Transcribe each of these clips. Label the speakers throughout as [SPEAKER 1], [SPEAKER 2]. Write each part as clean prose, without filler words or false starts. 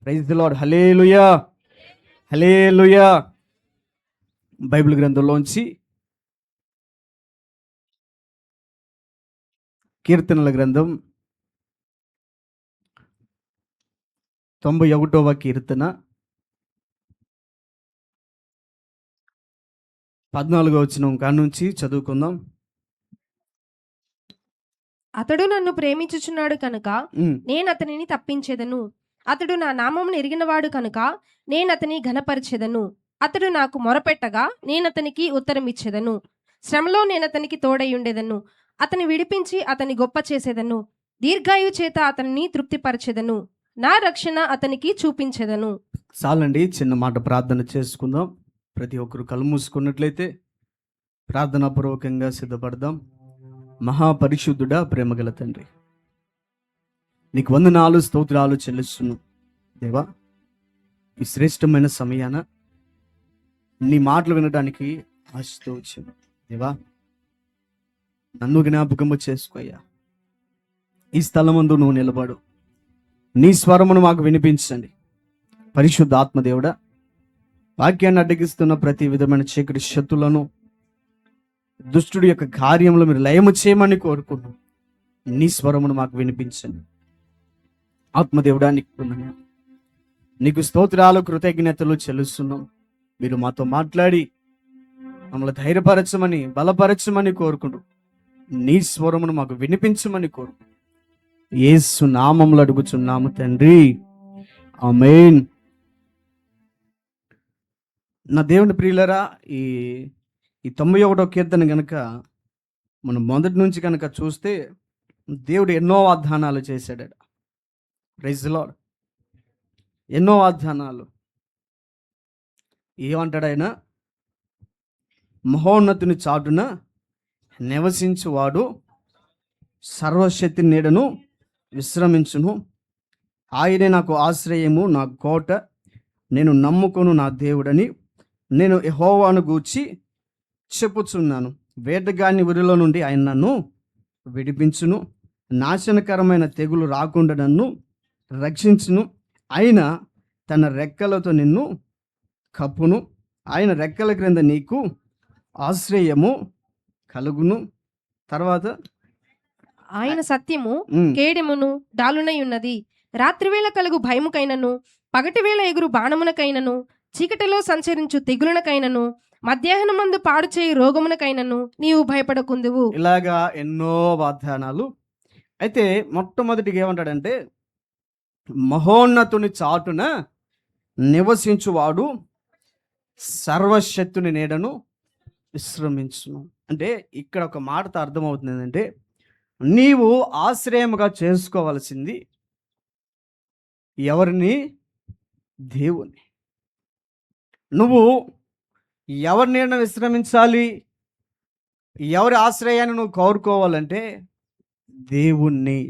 [SPEAKER 1] Praise the lord. Hallelujah, hallelujah. Bible గ్రంథంలోంచి కీర్తనల గ్రంథం 91వ కీర్తన 14వ వచనం కానుంచి చదువుకుందాం.
[SPEAKER 2] అతడు నన్ను ప్రేమించుచున్నాడు కనుక నేను అతనిని తప్పించెదను. అతడు నా నామమును ఎరిగినవాడు కనుక నేను అతని ఘనపరిచెదను. అతడు నాకు మొరపెట్టగా నేను అతనికి ఉత్తరం ఇచ్చెదను. శ్రమలో నేను అతనికి తోడై ఉండేదను. అతని విడిపించి అతని గొప్ప చేసేదను. దీర్ఘాయు చేత అతనిని తృప్తిపరచెదను. నా రక్షణ అతనికి చూపించెదను.
[SPEAKER 1] చాలండి, చిన్న మాట ప్రార్థన చేసుకుందాం. ప్రతి ఒక్కరు కళ్ళు మూసుకున్నట్లయితే ప్రార్థనాపూర్వకంగా సిద్ధపడదాం. మహాపరిశుద్ధుడా, ప్రేమగల తండ్రి, నీకు వందనాలు, స్తోత్రాలు చెల్లిస్తున్నాం దేవా. ఈ శ్రేష్టమైన సమయాన నీ మాటలు వినడానికి ఆశతో వచ్చాను దేవా. నన్ను జ్ఞాపకము చేసుకోయ్యా. ఈ స్థలమందు నువ్వు నిలబడు, నీ స్వరమును మాకు వినిపించండి. పరిశుద్ధ ఆత్మదేవుడా, వాక్యాన్ని అడ్డగిస్తున్న ప్రతి విధమైన చీకటి శక్తులను, దుష్టుడి యొక్క కార్యంలో మీరు లయము చేయమని కోరుకున్నాం. నీ స్వరమును మాకు వినిపించండి. ఆత్మదేవుడా, నీకు స్తోత్రాలు, కృతజ్ఞతలు చెల్లిస్తున్నాం. మీరు మాతో మాట్లాడి మమ్మల్ని ధైర్యపరచమని, బలపరచమని కోరుకుంటూ నీ స్వరమును మాకు వినిపించమని కోరుకుంటూ యేసు నామములో అడుగుచున్నాము తండ్రి, ఆమేన్. నా దేవుని ప్రియులరా, ఈ 91వ కీర్తన గనక మనం మొదటి నుంచి కనుక చూస్తే దేవుడు ఎన్నో వాగ్దానాలు చేశాడట. Praise the Lord. ఎన్నో వాగ్దానాలు. ఏమంటాడు ఆయన? మహోన్నతుని చాటున నివసించువాడు సర్వశక్తి నీడను విశ్రమించును. ఆయనే నాకు ఆశ్రయము, నా కోట, నేను నమ్ముకొను నా దేవుడని నేను యెహోవాను గూర్చి చెప్పుచున్నాను. వేటగాని ఉరిలో నుండి ఆయన నన్ను విడిపించును. నాశనకరమైన తెగులు రాకుండా నన్ను రక్షించును. ఆయన తన రెక్కలతో నిన్ను కప్పును. ఆయన రెక్కల క్రింద నీకు ఆశ్రయము కలుగును. తర్వాత
[SPEAKER 2] ఆయన సత్యము కేడెమును డాలునై ఉన్నది. రాత్రివేళ కలుగు భయముకైనను, పగటివేళ ఎగురు బాణమునకైనను, చీకటిలో సంచరించు తెగులునకైనను, మధ్యాహ్నమందు పాడు చేయి రోగమునకైనను నీవు భయపడకుందువు.
[SPEAKER 1] ఇలాగా ఎన్నో వాగ్దానాలు. అయితే మొట్టమొదటిగా ఏమంటాడంటే, మహోన్నతుని చాటున నివసించువాడు సర్వశక్తుని నీడను విశ్రమించును. అంటే ఇక్కడ ఒక మాటతో అర్థమవుతుంది ఏంటంటే, నీవు ఆశ్రయముగా చేసుకోవలసింది ఎవరిని? దేవుని. నువ్వు ఎవరి నీడను విశ్రమించాలి? ఎవరి ఆశ్రయాన్ని నువ్వు కోరుకోవాలంటే దేవుణ్ణి.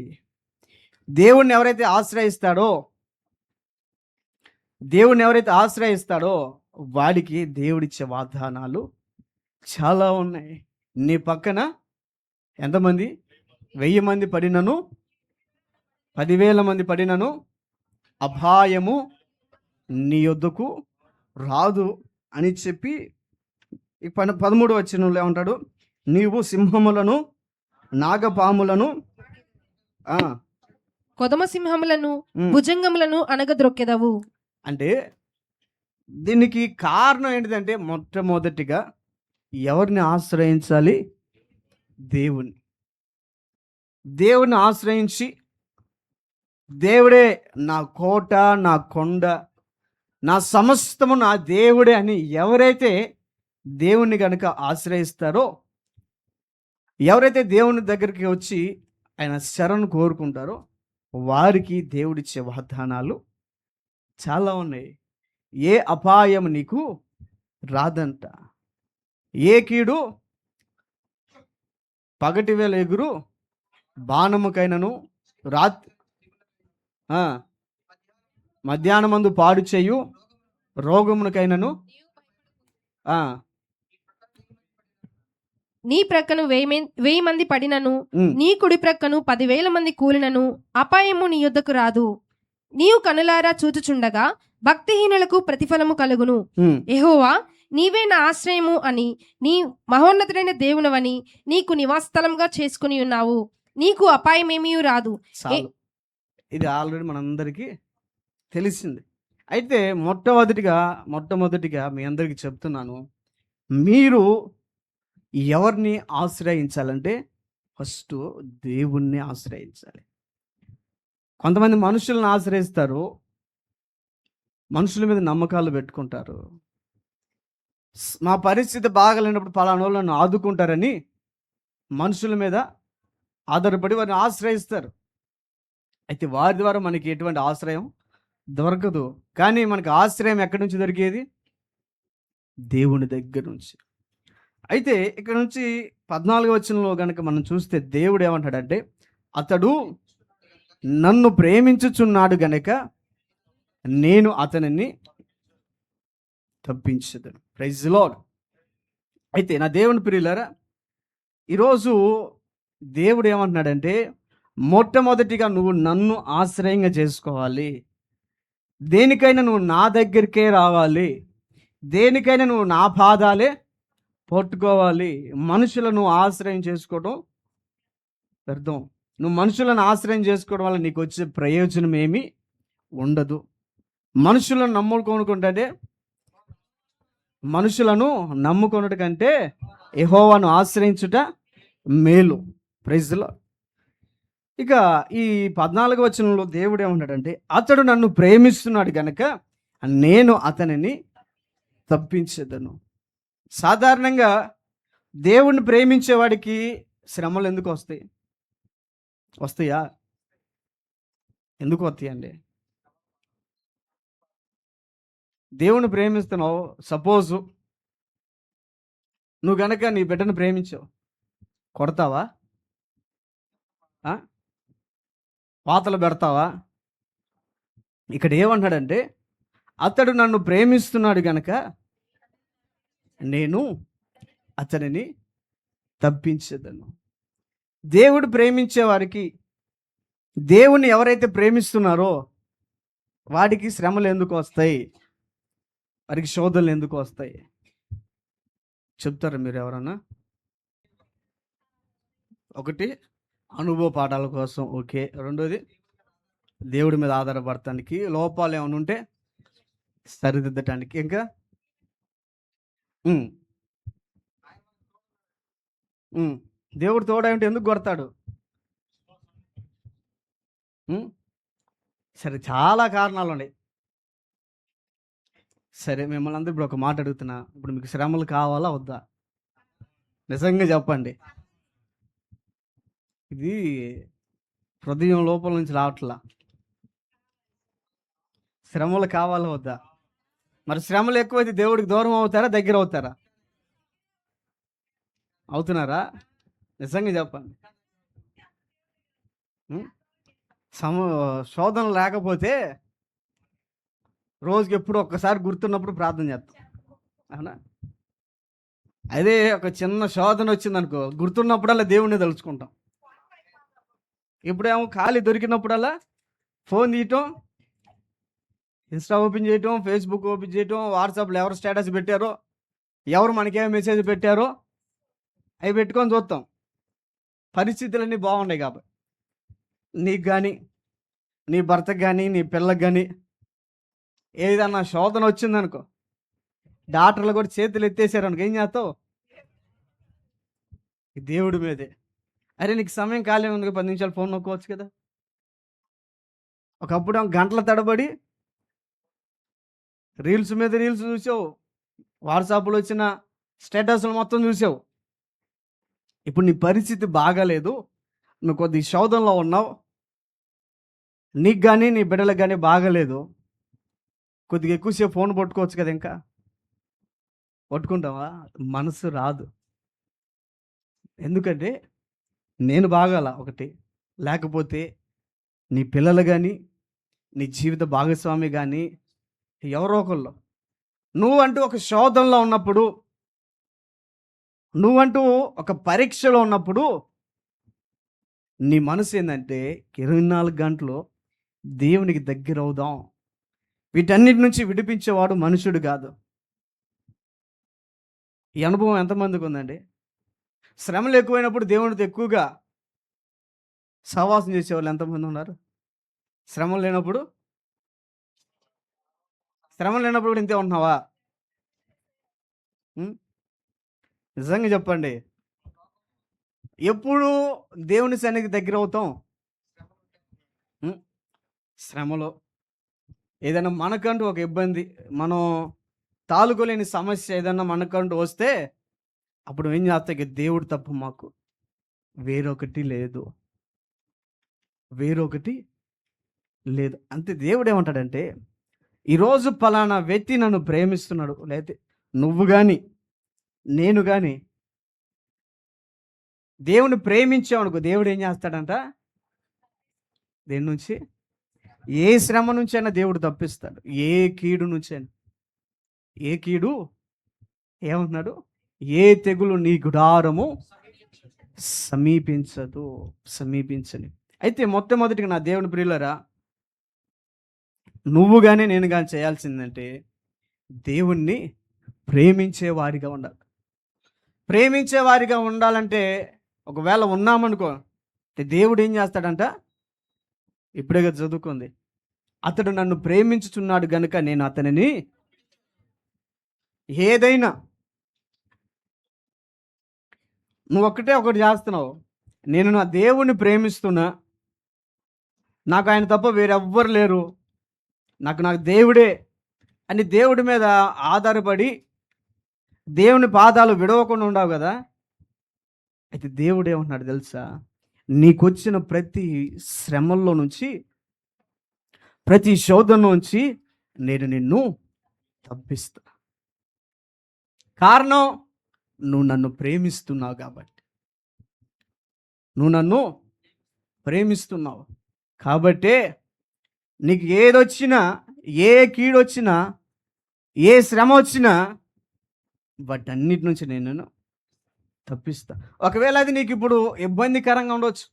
[SPEAKER 1] దేవుణ్ణి ఎవరైతే ఆశ్రయిస్తాడో వాడికి దేవుడిచ్చే వాగ్దానాలు చాలా ఉన్నాయి. నీ పక్కన ఎంతమంది? 1000 మంది పడినను, 10,000 మంది పడినను అపాయము నీ యొద్దకు రాదు అని చెప్పి 13వ వచనంలో ఏమంటాడు? నీవు సింహములను, నాగపాములను,
[SPEAKER 2] కొదమ సింహములను, భుజంగములను అనగద్రొక్కెదవు. అంటే
[SPEAKER 1] దీనికి కారణం ఏంటిదంటే, మొట్టమొదటిగా ఎవరిని ఆశ్రయించాలి? దేవుణ్ణి. దేవుని ఆశ్రయించి, దేవుడే నా కోట, నా కొండ, నా సమస్తము నా దేవుడే అని ఎవరైతే దేవుణ్ణి కనుక ఆశ్రయిస్తారో, ఎవరైతే దేవుని దగ్గరికి వచ్చి ఆయన శరణు కోరుకుంటారో వారికి దేవుడిచ్చే వాగ్దానాలు చాలా ఉన్నాయి. ఏ అపాయం నీకు రాదంట. ఏ కీడు, పగటి వేళ ఎగురు బాణముకైనను, మధ్యాహ్నమందు పాడు చేయు రోగమునకైనను,
[SPEAKER 2] నీ ప్రక్కను 1000 మంది పడినను, నీ కుడి ప్రక్కను 10,000 మంది కూలినను అపాయము నీ యొద్దకు రాదు. నీవు కనులారా చూచుచుండగా భక్తిహీనులకు ప్రతిఫలము కలుగును.
[SPEAKER 1] ఉమ్,
[SPEAKER 2] యెహోవా, నీవే నా ఆశ్రయము అని, నీ మహోన్నతుడైన దేవునవని నీకు నివాసస్థలంగా చేసుకుని ఉన్నావు. నీకు అపాయమేమీ రాదు.
[SPEAKER 1] చాలు. ఇది ఆల్రెడీ మనందరికీ తెలిసింది. అయితే మొట్టమొదటిగా మీ అందరికీ చెప్తున్నాను, మీరు ఎవరిని ఆశ్రయించాలంటే ఫస్ట్ దేవుణ్ణి ఆశ్రయించాలి. కొంతమంది మనుషులను ఆశ్రయిస్తారు, మనుషుల మీద నమ్మకాలు పెట్టుకుంటారు. మా పరిస్థితి బాగలేనప్పుడు పలానా వాళ్ళు నన్ను ఆదుకుంటారని మనుషుల మీద ఆధారపడి వారిని ఆశ్రయిస్తారు. అయితే వారి ద్వారా మనకి ఎటువంటి ఆశ్రయం దొరకదు. కానీ మనకు ఆశ్రయం ఎక్కడి నుంచి దొరికేది? దేవుని దగ్గర నుంచి. అయితే ఇక్కడ నుంచి 14వ వచనంలో కనుక మనం చూస్తే దేవుడు ఏమంటాడంటే, అతడు నన్ను ప్రేమించుచున్నాడు గనుక నేను అతనిని తప్పించదను. Praise the lord. అయితే నా దేవుని ప్రియులారా, ఈరోజు దేవుడు ఏమంటున్నాడంటే, మొట్టమొదటిగా నువ్వు నన్ను ఆశ్రయంగా చేసుకోవాలి. దేనికైనా నువ్వు నా దగ్గరికే రావాలి. దేనికైనా నువ్వు నా పాదాలే పట్టుకోవాలి. మనుషులను ఆశ్రయం చేసుకోవడం వ్యర్థం. నువ్వు మనుషులను ఆశ్రయం చేసుకోవడం వల్ల నీకు వచ్చే ప్రయోజనం ఏమీ ఉండదు. మనుషులను నమ్ముకొనుట కంటే యెహోవాను ఆశ్రయించుట మేలు. Praise the Lord. ఇక ఈ 14వ వచనంలో దేవుడు ఏమన్నాడంటే, అతడు నన్ను ప్రేమిస్తున్నాడు గనక నేను అతనిని తప్పించదను. సాధారణంగా దేవుణ్ణి ప్రేమించేవాడికి శ్రమలు ఎందుకు వస్తాయి? వస్తాయా? ఎందుకు వస్తాయండి? దేవుణ్ణి ప్రేమిస్తున్నావు, సపోజు నువ్వు గనక నీ బిడ్డను ప్రేమించావు, కొడతావా? వాతలు పెడతావా? ఇక్కడ ఏమంటాడంటే, అతడు నన్ను ప్రేమిస్తున్నాడు గనక నేను అతనిని తప్పించదను. దేవుడు ప్రేమించే వారికి, దేవుణ్ణి ఎవరైతే ప్రేమిస్తున్నారో వాడికి శ్రమలు ఎందుకు వస్తాయి? వారికి శోధనలు ఎందుకు వస్తాయి? చెప్తారా మీరు ఎవరన్నా? ఒకటి, అనుభవ పాఠాల కోసం. ఓకే. రెండోది, దేవుడి మీద ఆధారపడటానికి, లోపాలు ఏమైనా ఉంటే సరిదిద్దటానికి. ఇంకా దేవుడు తోడై ఉంటే ఎందుకు కొడతాడు? సరే, చాలా కారణాలు ఉన్నాయి. సరే, మిమ్మల్ని అందరూ ఇప్పుడు ఒక మాట అడుగుతున్నా, ఇప్పుడు మీకు శ్రమలు కావాలా వద్దా? నిజంగా చెప్పండి. ఇది హృదయం లోపల నుంచి రావట్లా. శ్రమలు కావాలా వద్దా? మరి శ్రమలు ఎక్కువైతే దేవుడికి దూరం అవుతారా, దగ్గర అవుతారా? అవుతున్నారా? నిజంగా చెప్పండి. శోధన లేకపోతే రోజుకి ఎప్పుడు ఒక్కసారి గుర్తున్నప్పుడు ప్రార్థన చేస్తాం, అవునా? అదే ఒక చిన్న శోధన వచ్చిందనుకో, గుర్తున్నప్పుడల్లా దేవుణ్ణి తలుచుకుంటాం. ఇప్పుడేమో ఖాళీ దొరికినప్పుడల్లా ఫోన్ తీయటం, ఇన్స్టా ఓపెన్ చేయటం, ఫేస్బుక్ ఓపెన్ చేయటం, వాట్సాప్లో ఎవరు స్టేటస్ పెట్టారో, ఎవరు మనకేమో మెసేజ్ పెట్టారో అవి పెట్టుకొని చూస్తాం. పరిస్థితులన్నీ బాగున్నాయి కాబట్టి నీకు కానీ, నీ భర్తకు కానీ, నీ పిల్లకి కానీ ఏదన్నా శోధన వచ్చిందనుకో, డాక్టర్లు కూడా చేతులు ఎత్తేసారు అనుకో, ఏం చేస్తావు? దేవుడి మీదే. అరే, నీకు సమయం ఖాళీ ఉంది, 10 నిమిషాలు ఫోన్ నొక్కోవచ్చు కదా. ఒకప్పుడు గంటల తడబడి రీల్స్ మీద రీల్స్ చూసావు, వాట్సాప్లో వచ్చిన స్టేటస్లు మొత్తం చూసావు. ఇప్పుడు నీ పరిస్థితి బాగాలేదు, నువ్వు కొద్ది శోధనలో ఉన్నావు, నీకు కానీ నీ బిడ్డలకు కానీ బాగాలేదు, కొద్దిగా ఎక్కువసేపు ఫోన్ పట్టుకోవచ్చు కదా. ఇంకా పట్టుకుంటావా? మనసు రాదు. ఎందుకంటే నేను బాగాల ఒకటి, లేకపోతే నీ పిల్లలు కానీ, నీ జీవిత భాగస్వామి కానీ, ఎవరో ఒకళ్ళు, నువ్వంటూ ఒక శోధనలో ఉన్నప్పుడు, నువ్వంటూ ఒక పరీక్షలో ఉన్నప్పుడు నీ మనసు ఏంటంటే 24 గంటలు దేవునికి దగ్గర అవుదాం. వీటన్నిటి నుంచి విడిపించేవాడు మనుషుడు కాదు. ఈ అనుభవం ఎంతమందికి ఉందండి? శ్రమలు ఎక్కువైనప్పుడు దేవునితో ఎక్కువగా సహవాసం చేసేవాళ్ళు ఎంతమంది ఉన్నారు? శ్రమలు లేనప్పుడు కూడా ఇంతే ఉంటున్నావా? ఉం? నిజంగా చెప్పండి. ఎప్పుడు దేవుని సన్నిధికి దగ్గర అవుతాం? ఉం? శ్రమలో ఏదైనా మనకంటూ ఒక ఇబ్బంది, మనం తాలుకోలేని సమస్య ఏదైనా మనకంటూ వస్తే అప్పుడు ఏం చేస్తా, ఇక దేవుడు తప్ప మాకు వేరొకటి లేదు, వేరొకటి లేదు. అంతే. దేవుడు ఏమంటాడంటే, ఈరోజు పలానా వ్యక్తి నన్ను ప్రేమిస్తున్నాడు, లేకపోతే నువ్వు కానీ నేను కానీ దేవుని ప్రేమించామనుకో, దేవుడు ఏం చేస్తాడంట? దేని నుంచి? ఏ శ్రమ నుంచైనా దేవుడు తప్పిస్తాడు. ఏ కీడు నుంచైనా. ఏ కీడు ఏమంటున్నాడు? ఏ తెగులు నీ గుడారము సమీపించదు, సమీపించని. అయితే మొట్టమొదటిగా నా దేవుని ప్రియులరా, నువ్వు కానీ నేను కానీ చేయాల్సిందంటే దేవుణ్ణి ప్రేమించే వారిగా ఉండాలి. ప్రేమించే వారిగా ఉండాలంటే ఒకవేళ ఉన్నామనుకో, దేవుడు ఏం చేస్తాడంట? ఇప్పుడే కదా చదువుకుంది, అతడు నన్ను ప్రేమించుచున్నాడు గనుక నేను అతనిని ఏదైనా. నువ్వు ఒకటి చేస్తున్నావు, నేను నా దేవుణ్ణి ప్రేమిస్తున్నా, నాకు ఆయన తప్ప వేరెవ్వరు లేరు, నాకు దేవుడే అని దేవుడి మీద ఆధారపడి దేవుని పాదాలు విడవకుండా ఉండవు కదా. అయితే దేవుడు ఏమంటున్నాడు తెలుసా? నీకొచ్చిన ప్రతి శ్రమల్లో నుంచి, ప్రతి శోధన నుంచి నేను నిన్ను తప్పిస్తా. కారణం, నువ్వు నన్ను ప్రేమిస్తున్నావు కాబట్టి. నువ్వు నన్ను ప్రేమిస్తున్నావు కాబట్టే నీకు ఏదొచ్చినా, ఏ కీడొచ్చినా, ఏ శ్రమ వచ్చినా వాటన్నిటి నుంచి నేను తప్పిస్తా. ఒకవేళ అది నీకు ఇప్పుడు ఇబ్బందికరంగా ఉండొచ్చు,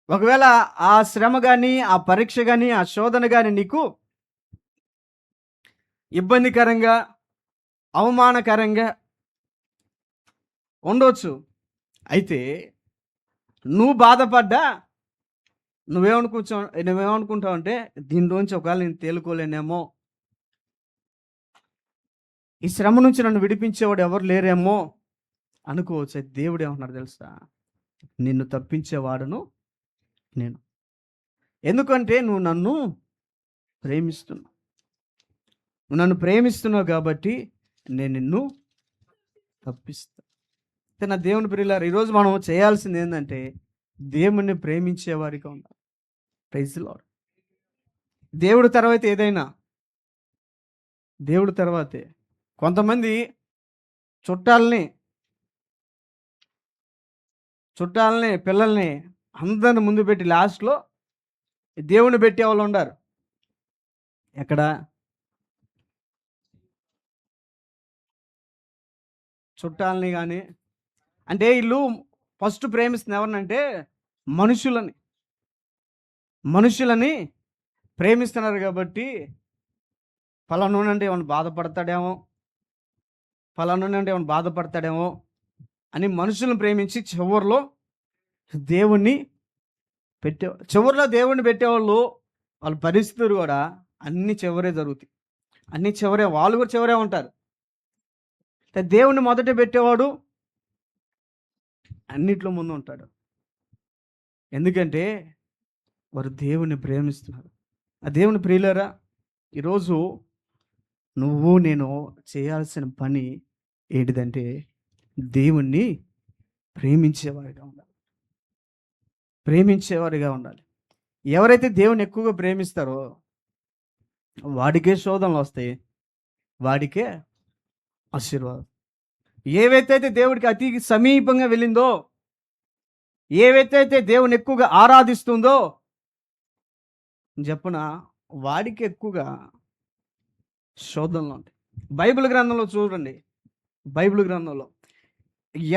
[SPEAKER 1] ఒకవేళ ఆ శ్రమ కానీ, ఆ పరీక్ష కానీ, ఆ శోధన కానీ నీకు ఇబ్బందికరంగా, అవమానకరంగా ఉండొచ్చు. అయితే నువ్వు బాధపడ్డా నువ్వేమనుకుంటావు అంటే, దీనిలోంచి ఒకవేళ నేను తేలుకోలేనేమో, ఈ శ్రమ నుంచి నన్ను విడిపించేవాడు ఎవరు లేరేమో అనుకోవచ్చు. అయితే దేవుడు ఏమంటున్నాడు తెలుసా? నిన్ను తప్పించేవాడును నేను. ఎందుకంటే నువ్వు నన్ను ప్రేమిస్తున్నావు. నువ్వు నన్ను ప్రేమిస్తున్నావు కాబట్టి నేను నిన్ను తప్పిస్తా. అయితే నా దేవుని ప్రియులారా, ఈరోజు మనం చేయాల్సింది ఏంటంటే దేవుణ్ణి ప్రేమించేవారిగా ఉండాలి. Praise the Lord. దేవుడు తర్వాత ఏదైనా, దేవుడు తర్వాతే. కొంతమంది చుట్టాలని పిల్లల్ని అందరిని ముందు పెట్టి లాస్ట్లో దేవుని పెట్టే వాళ్ళు ఉండారు. ఎక్కడ? చుట్టాలని కానీ. అంటే వీళ్ళు ఫస్ట్ ప్రేమిస్తున్న ఎవరినంటే మనుషులని ప్రేమిస్తున్నారు కాబట్టి, ఫలానా ఏమైనా బాధపడతాడేమో అని మనుషులను ప్రేమించి చివరిలో దేవుణ్ణి పెట్టేవాళ్ళు వాళ్ళ పరిస్థితులు కూడా అన్ని చివరే జరుగుతాయి. అన్ని చివరే, వాళ్ళు కూడా చివరే ఉంటారు. దేవుణ్ణి మొదట పెట్టేవాడు అన్నిట్లో ముందు ఉంటాడు. ఎందుకంటే వారు దేవుని ప్రేమిస్తున్నారు. ఆ దేవుని ప్రియులారా, ఈరోజు నువ్వు నేను చేయాల్సిన పని ఏంటిదంటే దేవుణ్ణి ప్రేమించేవారిగా ఉండాలి. ఎవరైతే దేవుని ఎక్కువగా ప్రేమిస్తారో వాడికే శోధనలు వస్తాయి, వాడికే ఆశీర్వాదం. ఏవైతే దేవుడికి అతి సమీపంగా వెళ్ళిందో, ఏవైతే దేవుని ఎక్కువగా ఆరాధిస్తుందో చెప్పున, వాడికి ఎక్కువగా శోధనలు ఉంటాయి. బైబిల్ గ్రంథంలో చూడండి, బైబిల్ గ్రంథంలో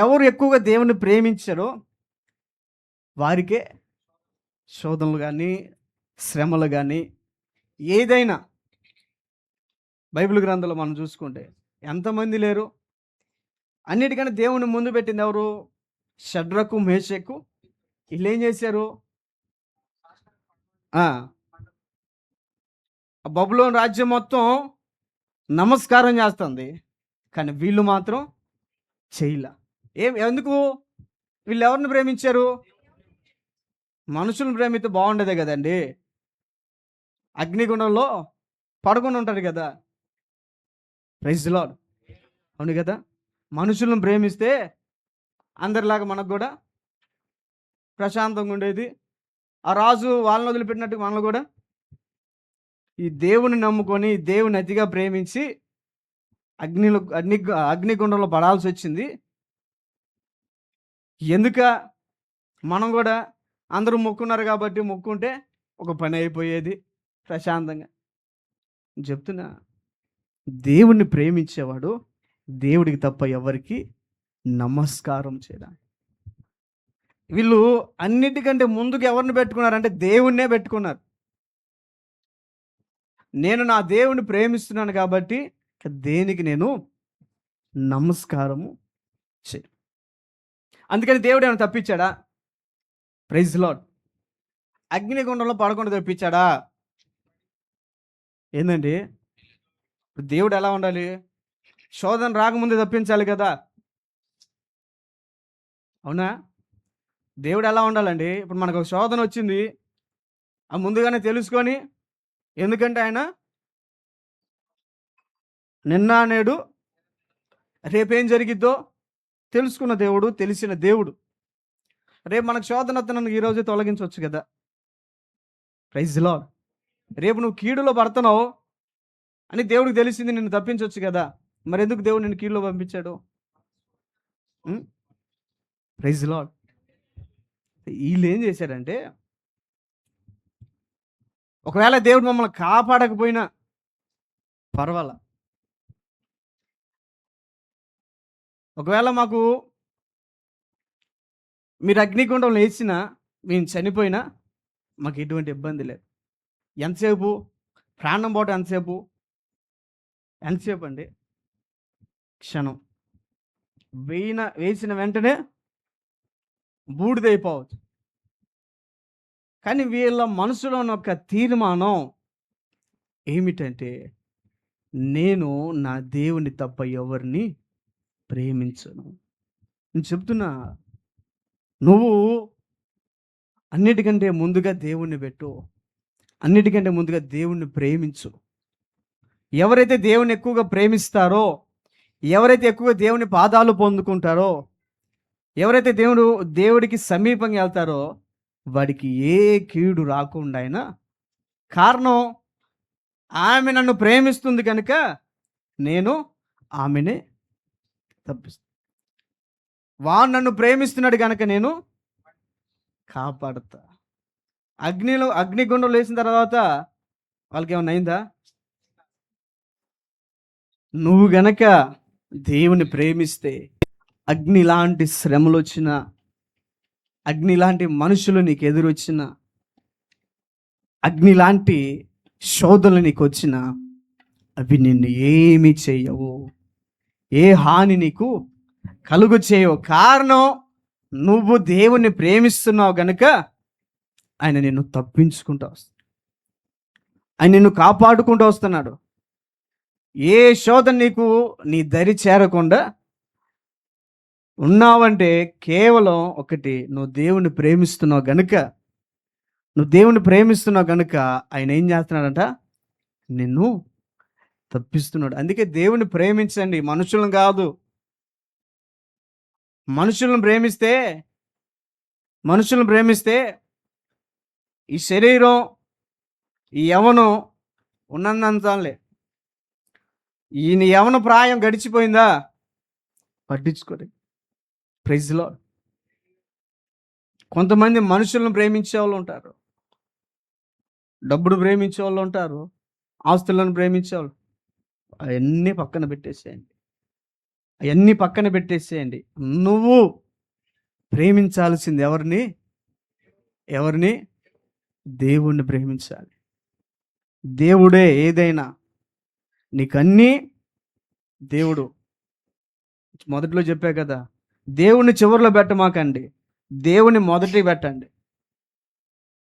[SPEAKER 1] ఎవరు ఎక్కువగా దేవుని ప్రేమించారో వారికే శోధనలు కానీ, శ్రమలు కానీ ఏదైనా బైబిల్ గ్రంథంలో మనం చూసుకుంటే ఎంతమంది లేరు? అన్నిటికన్నా దేవుని ముందు పెట్టింది ఎవరు? షడ్రకు మేషకు. వీళ్ళు ఏం చేశారు? ఆ బబులోను రాజ్యం మొత్తం నమస్కారం చేస్తుంది, కానీ వీళ్ళు మాత్రం చేయలే. ఎందుకు? వీళ్ళు ఎవరిని ప్రేమించారు? మనుషులను ప్రేమిస్తే బాగుండేదే కదండి. అగ్నిగుండంలో పడుకొని ఉంటారు కదా. Praise the Lord. అవును కదా. మనుషులను ప్రేమిస్తే అందరిలాగా మనకు కూడా ప్రశాంతంగా ఉండేది. ఆ రాజు వాళ్ళని వదిలిపెట్టినట్టు మనల్ని కూడా ఈ దేవుని నమ్ముకొని దేవుని అతిగా ప్రేమించి అగ్నిగుండంలో పడాల్సి వచ్చింది. ఎందుక? మనం కూడా అందరూ మొక్కున్నారు కాబట్టి మొక్కుంటే ఒక పని అయిపోయేది ప్రశాంతంగా. చెప్తున్నా, దేవుణ్ణి ప్రేమించేవాడు దేవుడికి తప్ప ఎవరికి నమస్కారం చేయడానికి. వీళ్ళు అన్నిటికంటే ముందుకు ఎవరిని పెట్టుకున్నారంటే దేవుణ్ణే పెట్టుకున్నారు. నేను నా దేవుని ప్రేమిస్తున్నాను కాబట్టి దేనికి నేను నమస్కారము చే. అందుకని దేవుడు ఏమైనా తప్పించాడా? Praise lord. అగ్నిగుండంలో పడకుండా తప్పించాడా? ఏందండి, దేవుడు ఎలా ఉండాలి? శోధన రాకముందే తప్పించాలి కదా. అవునా? దేవుడు ఎలా ఉండాలండి? ఇప్పుడు మనకు ఒక శోధన వచ్చింది, ఆ ముందుగానే తెలుసుకొని, ఎందుకంటే ఆయన నిన్న నేడు రేపేం జరిగిద్దో తెలుసుకున్న దేవుడు, తెలిసిన దేవుడు. రేపు మనకు శోధన వస్తున్న ఈరోజే తొలగించవచ్చు కదా. Praise Lord. రేపు నువ్వు కీడులో పడుతున్నావు అని దేవుడికి తెలిసింది, నిన్ను తప్పించవచ్చు కదా. మరి ఎందుకు దేవుడు నిన్ను కీడులో పంపించాడు? Praise Lord. వీళ్ళు ఏం చేశారంటే, ఒకవేళ దేవుడు మమ్మల్ని కాపాడకపోయినా పర్వాలా, ఒకవేళ మాకు మీరు అగ్నిగుండంలో వేసినా మేము చనిపోయినా మాకు ఎటువంటి ఇబ్బంది లేదు. ఎంతసేపు? ప్రాణం పోవటం ఎంతసేపు అండి? క్షణం. వేసిన వెంటనే బూడిదైపోవచ్చు. కానీ వీళ్ళ మనసులో ఉన్న ఒక తీర్మానం ఏమిటంటే, నేను నా దేవుని తప్ప ఎవరిని ప్రేమించను. నేను చెప్తున్నా, నువ్వు అన్నిటికంటే ముందుగా దేవుణ్ణి పెట్టు, అన్నిటికంటే ముందుగా దేవుణ్ణి ప్రేమించు. ఎవరైతే దేవుని ఎక్కువగా ప్రేమిస్తారో, ఎవరైతే ఎక్కువగా దేవుని పాదాలు పొందుకుంటారో, ఎవరైతే దేవుడికి సమీపంగా వెళ్తారో వాడికి ఏ కీడు రాకుండా అయినా. కారణం, ఆమె నన్ను ప్రేమిస్తుంది కనుక నేను ఆమెనే తప్పిస్తాను. వాడు నన్ను ప్రేమిస్తున్నాడు కనుక నేను కాపాడుతా. అగ్నిగుండం లేచిన తర్వాత వాళ్ళకి ఏమన్నా అయిందా? నువ్వు గనక దేవుని ప్రేమిస్తే అగ్ని లాంటి శ్రమలు వచ్చినా, అగ్ని లాంటి మనుషులు నీకు ఎదురొచ్చిన, అగ్ని లాంటి శోధనలు నీకు వచ్చినా అవి నిన్ను ఏమీ చేయవు, ఏ హాని నీకు కలుగు చేయవు. కారణం, నువ్వు దేవుణ్ణి ప్రేమిస్తున్నావు గనుక ఆయన నిన్ను తప్పించుకుంటూ వస్తున్నాడు, ఆయన నిన్ను కాపాడుకుంటూ వస్తున్నాడు. ఏ శోధన నీకు నీ దరి చేరకుండా ఉన్నావంటే కేవలం ఒకటి, నువ్వు దేవుని ప్రేమిస్తున్నావు గనుక ఆయన ఏం చేస్తున్నాడంట? నిన్ను తప్పిస్తున్నాడు. అందుకే దేవుని ప్రేమించండి, మనుషులను కాదు. మనుషులను ప్రేమిస్తే ఈ శరీరం, ఈ యవనం ఉన్నంతలే. ఈయన యవన ప్రాయం గడిచిపోయిందా పట్టించుకోరు. Praise Lord. కొంతమంది మనుషులను ప్రేమించే వాళ్ళు ఉంటారు, డబ్బును ప్రేమించే వాళ్ళు ఉంటారు, ఆస్తులను ప్రేమించేవాళ్ళు. అవన్నీ పక్కన పెట్టేసేయండి. నువ్వు ప్రేమించాల్సింది ఎవరిని? దేవుణ్ణి ప్రేమించాలి. దేవుడే ఏదైనా, నీకన్నీ దేవుడు. మొదట్లో చెప్పా కదా, దేవుణ్ణి చివరిలో పెట్టమాకండి, దేవుని మొదటి పెట్టండి.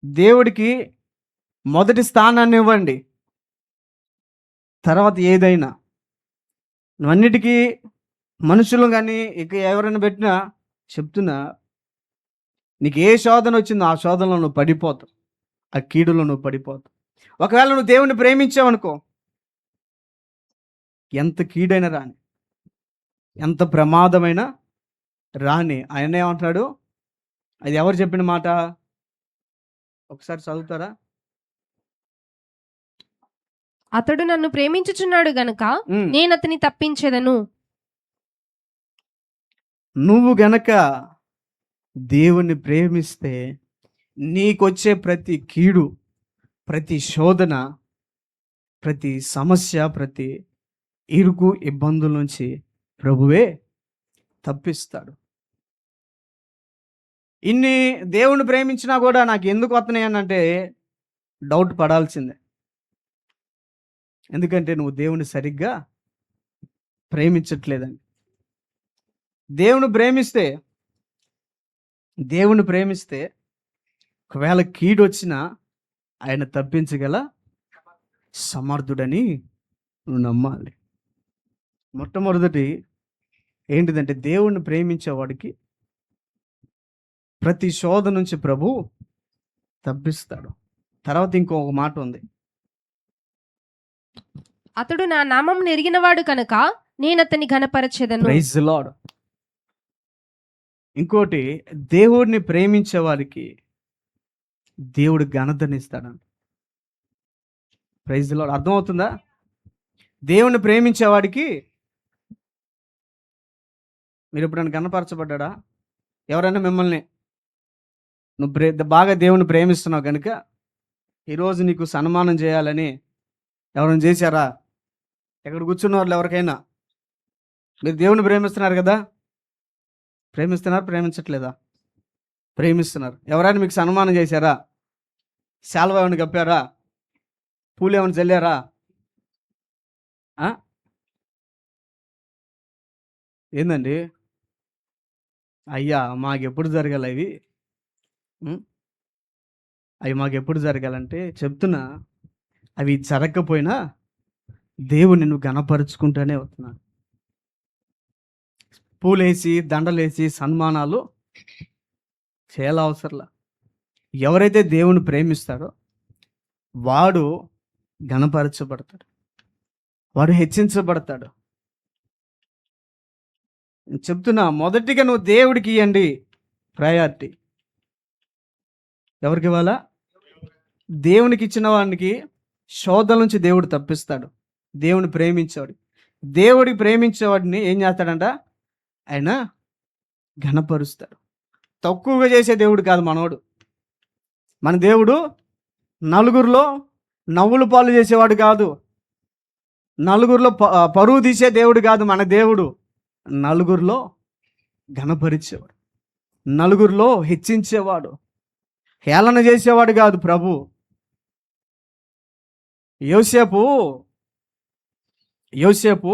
[SPEAKER 1] దేవుడికి మొదటి స్థానాన్ని ఇవ్వండి, తర్వాత ఏదైనా. నువ్వన్నిటికీ మనుషులు కానీ ఇక ఎవరైనా పెట్టినా చెప్తున్నా, నీకు ఏ శోధన వచ్చిందో ఆ శోధనలో నువ్వు పడిపోతావు, ఆ కీడులో నువ్వు పడిపోతావు. ఒకవేళ నువ్వు దేవుణ్ణి ప్రేమించావనుకో, ఎంత కీడైనా రాని, ఎంత ప్రమాదమైనా రాని, ఆయన ఏమంటున్నాడు? అది ఎవరు చెప్పిన మాట? ఒకసారి చదువుతారా?
[SPEAKER 2] అతడు నన్ను ప్రేమించుచున్నాడు గనుక నేను అతని తప్పించేదను.
[SPEAKER 1] నువ్వు గనక దేవుణ్ణి ప్రేమిస్తే నీకొచ్చే ప్రతి కీడు, ప్రతి శోధన, ప్రతి సమస్య, ప్రతి ఇరుకు ఇబ్బందుల నుంచి ప్రభువే తప్పిస్తాడు. ఇన్ని దేవుణ్ణి ప్రేమించినా కూడా నాకు ఎందుకు వస్తున్నాయి అని అంటే డౌట్ పడాల్సిందే. ఎందుకంటే నువ్వు దేవుని సరిగ్గా ప్రేమించట్లేదని. దేవుని ప్రేమిస్తే ఒకవేళ కీడు వచ్చినా ఆయన తప్పించగల సమర్థుడని నువ్వు నమ్మాలి. మొట్టమొదటి ఏంటిదంటే, దేవుణ్ణి ప్రేమించేవాడికి ప్రతి శోధ నుంచి ప్రభు తప్పిస్తాడు. తర్వాత ఇంకొక మాట ఉంది,
[SPEAKER 2] అతడు నా నామం ఎరిగినవాడు కనుక నేను అతని ఘనపరచెదను.
[SPEAKER 1] Praise the lord. ఇంకోటి, దేవుడిని ప్రేమించే వారికి దేవుడు ఘనతనిస్తాడు. Praise the lord. అర్థమవుతుందా? దేవుణ్ణి ప్రేమించేవాడికి, మీరు ఎప్పుడైనా ఘనపరచబడ్డా? ఎవరైనా మిమ్మల్ని, నువ్వు బాగా దేవుని ప్రేమిస్తున్నావు కనుక ఈరోజు నీకు సన్మానం చేయాలని ఎవరైనా చేశారా? ఎక్కడ కూర్చున్న వాళ్ళు ఎవరికైనా, మీరు దేవుని ప్రేమిస్తున్నారు కదా, ప్రేమించట్లేదా? ప్రేమిస్తున్నారు. ఎవరైనా మీకు సన్మానం చేశారా? శాల్వా ఏమైనా కప్పారా? పూలు ఏమైనా చల్లారా? ఏందండి? అయ్యా మాకెప్పుడు జరగాలి అవి మాకెప్పుడు జరగాలంటే చెప్తున్నా, అవి జరగకపోయినా దేవుని నువ్వు ఘనపరుచుకుంటూనే వస్తున్నాడు. పూలేసి దండలేసి సన్మానాలు చాలా అవసరంలా. ఎవరైతే దేవుని ప్రేమిస్తాడో వాడు ఘనపరచబడతాడు, వాడు హెచ్చించబడతాడు. చెప్తున్నా, మొదటిగా నువ్వు దేవుడికి ఇవ్వండి ప్రయారిటీ. ఎవరికి ఇవ్వాలా? దేవునికి ఇచ్చిన వాడికి శోధన నుంచి దేవుడు తప్పిస్తాడు. దేవుని ప్రేమించేవాడు, దేవుడికి ప్రేమించేవాడిని ఏం చేస్తాడంట? ఆయన ఘనపరుస్తాడు. తక్కువగా చేసే దేవుడు కాదు మనోడు. మన దేవుడు నలుగురిలో నవ్వులు పాలు చేసేవాడు కాదు, నలుగురిలో పరువు తీసే దేవుడు కాదు. మన దేవుడు నలుగురిలో ఘనపరిచేవాడు, నలుగురిలో హెచ్చించేవాడు, హేళన చేసేవాడు కాదు ప్రభు. యోసేపు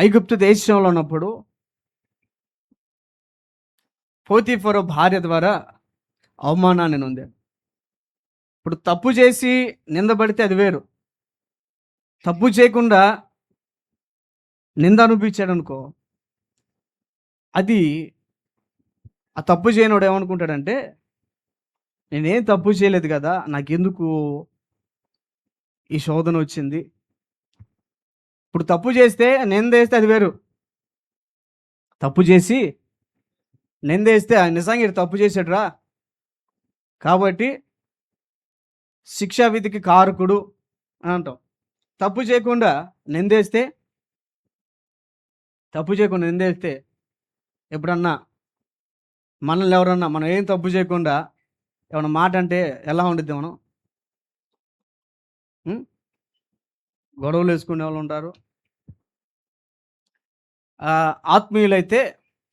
[SPEAKER 1] ఐగుప్తు దేశంలో ఉన్నప్పుడు పోతీఫరు భార్య ద్వారా అవమానాన్ని నొందాడు. ఇప్పుడు తప్పు చేసి నిందపడితే అది వేరు, తప్పు చేయకుండా నింద అనిపించాడు అనుకో, అది ఆ తప్పు చేయనోడు ఏమనుకుంటాడంటే, నేనేం తప్పు చేయలేదు కదా, నాకెందుకు ఈ శోధన వచ్చింది. ఇప్పుడు తప్పు చేస్తే నిందేస్తే అది వేరు, తప్పు చేసి నిందేస్తే నిజంగా తప్పు చేసాడురా కాబట్టి శిక్షా విధికి కారకుడు అని అంటాం. తప్పు చేయకుండా నిందేస్తే ఎప్పుడన్నా మనల్ని ఎవరన్నా, మనం ఏం తప్పు చేయకుండా ఏమన్నా మాట అంటే ఎలా ఉండిద్ది? మనం గొడవలు వేసుకునే వాళ్ళు ఉంటారు. ఆత్మీయులైతే,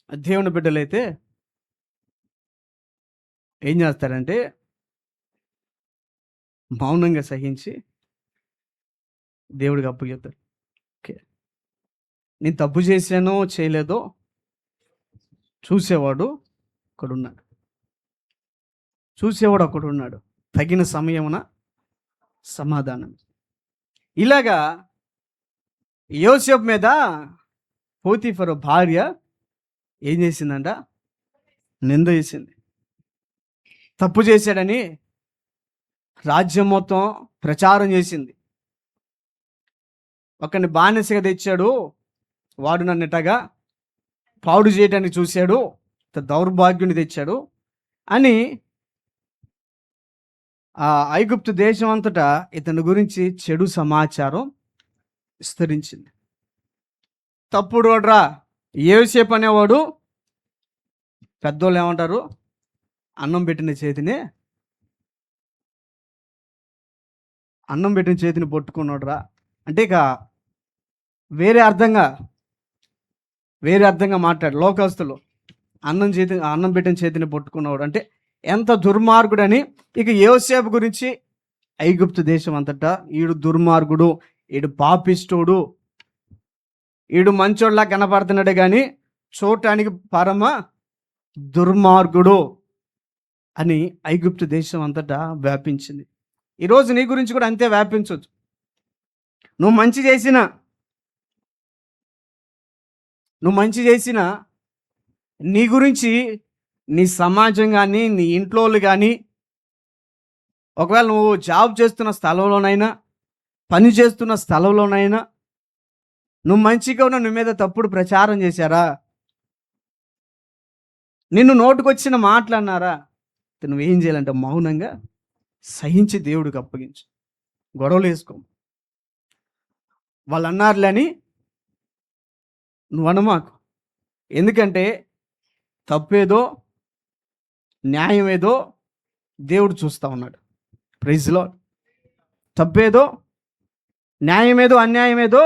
[SPEAKER 1] దేవుని బిడ్డలైతే ఏం చేస్తారంటే, మౌనంగా సహించి దేవుడికి అప్పగిస్తారు. ఓకే, నేను తప్పు చేశానో చేయలేదో చూసేవాడు ఒకడున్నాడు. చూసేవాడు ఒకడున్నాడు. తగిన సమయమున సమాధానం. ఇలాగా యోసేపు మీద పోతీఫరు భార్య ఏం చేసిందంట? నింద చేసింది. తప్పు చేశాడని రాజ్యం మొత్తం ప్రచారం చేసింది. ఒకరిని బానిసగా తెచ్చాడు, వాడు నన్ను ఇట్టగా పాడు చేయడానికి చూశాడు, దౌర్భాగ్యుని తెచ్చాడు అని ఆ ఐగుప్తు దేశం అంతటా ఇతని గురించి చెడు సమాచారం విస్తరించింది. తప్పుడు వాడ్రా యోసేపు అనేవాడు, పెద్దోళ్ళు ఏమంటారు, అన్నం పెట్టిన చేతిని పట్టుకున్నాడురా అంటే ఇక వేరే అర్థంగా మాట్లాడు లోకస్తులు. అన్నం పెట్టిన చేతిని పట్టుకున్నవాడు అంటే ఎంత దుర్మార్గుడని. ఇక యోసేపు గురించి ఐగుప్తు దేశం అంతటా ఈడు దుర్మార్గుడు, ఈడు పాపిష్టుడు, ఈడు మంచోళ్ళ కనపడుతున్నాడే కానీ చూడటానికి పరమ దుర్మార్గుడు అని ఐగుప్తు దేశం అంతటా వ్యాపించింది. ఈరోజు నీ గురించి కూడా అంతే వ్యాపించవచ్చు. నువ్వు మంచి చేసినా నీ గురించి నీ సమాజం కానీ నీ ఇంట్లో వాళ్ళు కానీ, ఒకవేళ నువ్వు జాబ్ చేస్తున్న స్థలంలోనైనా పని చేస్తున్న స్థలంలోనైనా నువ్వు మంచిగా ఉన్న నీ మీద తప్పుడు ప్రచారం చేశారా, నిన్ను నోటుకొచ్చిన మాట్లాడినారా, నువ్వేం చేయాలంటే మౌనంగా సహించి దేవుడికి అప్పగించు. గొడవలు వేసుకో. వాళ్ళు అన్నారులే అని నువ్వు అనమాకు. ఎందుకంటే తప్పేదో న్యాయమేదో దేవుడు చూస్తూ ఉన్నాడు. Praise lord. తప్పేదో న్యాయమేదో అన్యాయమేదో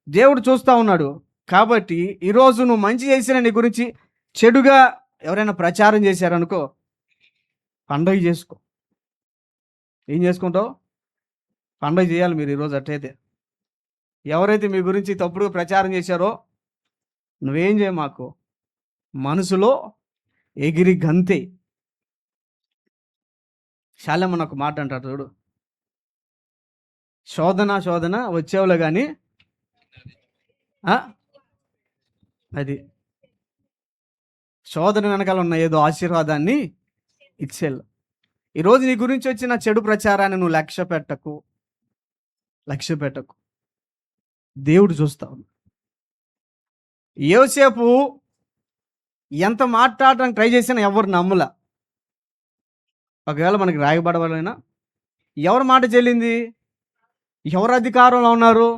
[SPEAKER 1] దేవుడు చూస్తూ ఉన్నాడు. కాబట్టి ఈరోజు నువ్వు మంచి చేసిన నీ గురించి చెడుగా ఎవరైనా ప్రచారం చేశారనుకో, పండగ చేసుకో. ఏం చేసుకుంటావు? పండగ చేయాలి మీరు ఈరోజు. అట్టయితే ఎవరైతే మీ గురించి తప్పుడు ప్రచారం చేశారో నువ్వేం చేయ, మాకు మనసులో ఎగిరి గంతే. శాలెమ్మ ఒక మాట అంటాడు చూడు, శోధన వచ్చేవాళ్ళు కానీ అది శోధన వెనకాల ఉన్న ఏదో ఆశీర్వాదాన్ని ఇచ్చేళ్ళు. ఈరోజు నీ గురించి వచ్చిన చెడు ప్రచారాన్ని నువ్వు లక్ష్య పెట్టకు. దేవుడు చూస్తావు. యోసేపు ఎంత మాట్లాడడానికి ట్రై చేసినా ఎవరు నమ్మల. ఒకవేళ మనకి రాయబడవాలైనా ఎవరి మాట చెల్లింది? ఎవరు అధికారంలో ఉన్నారు?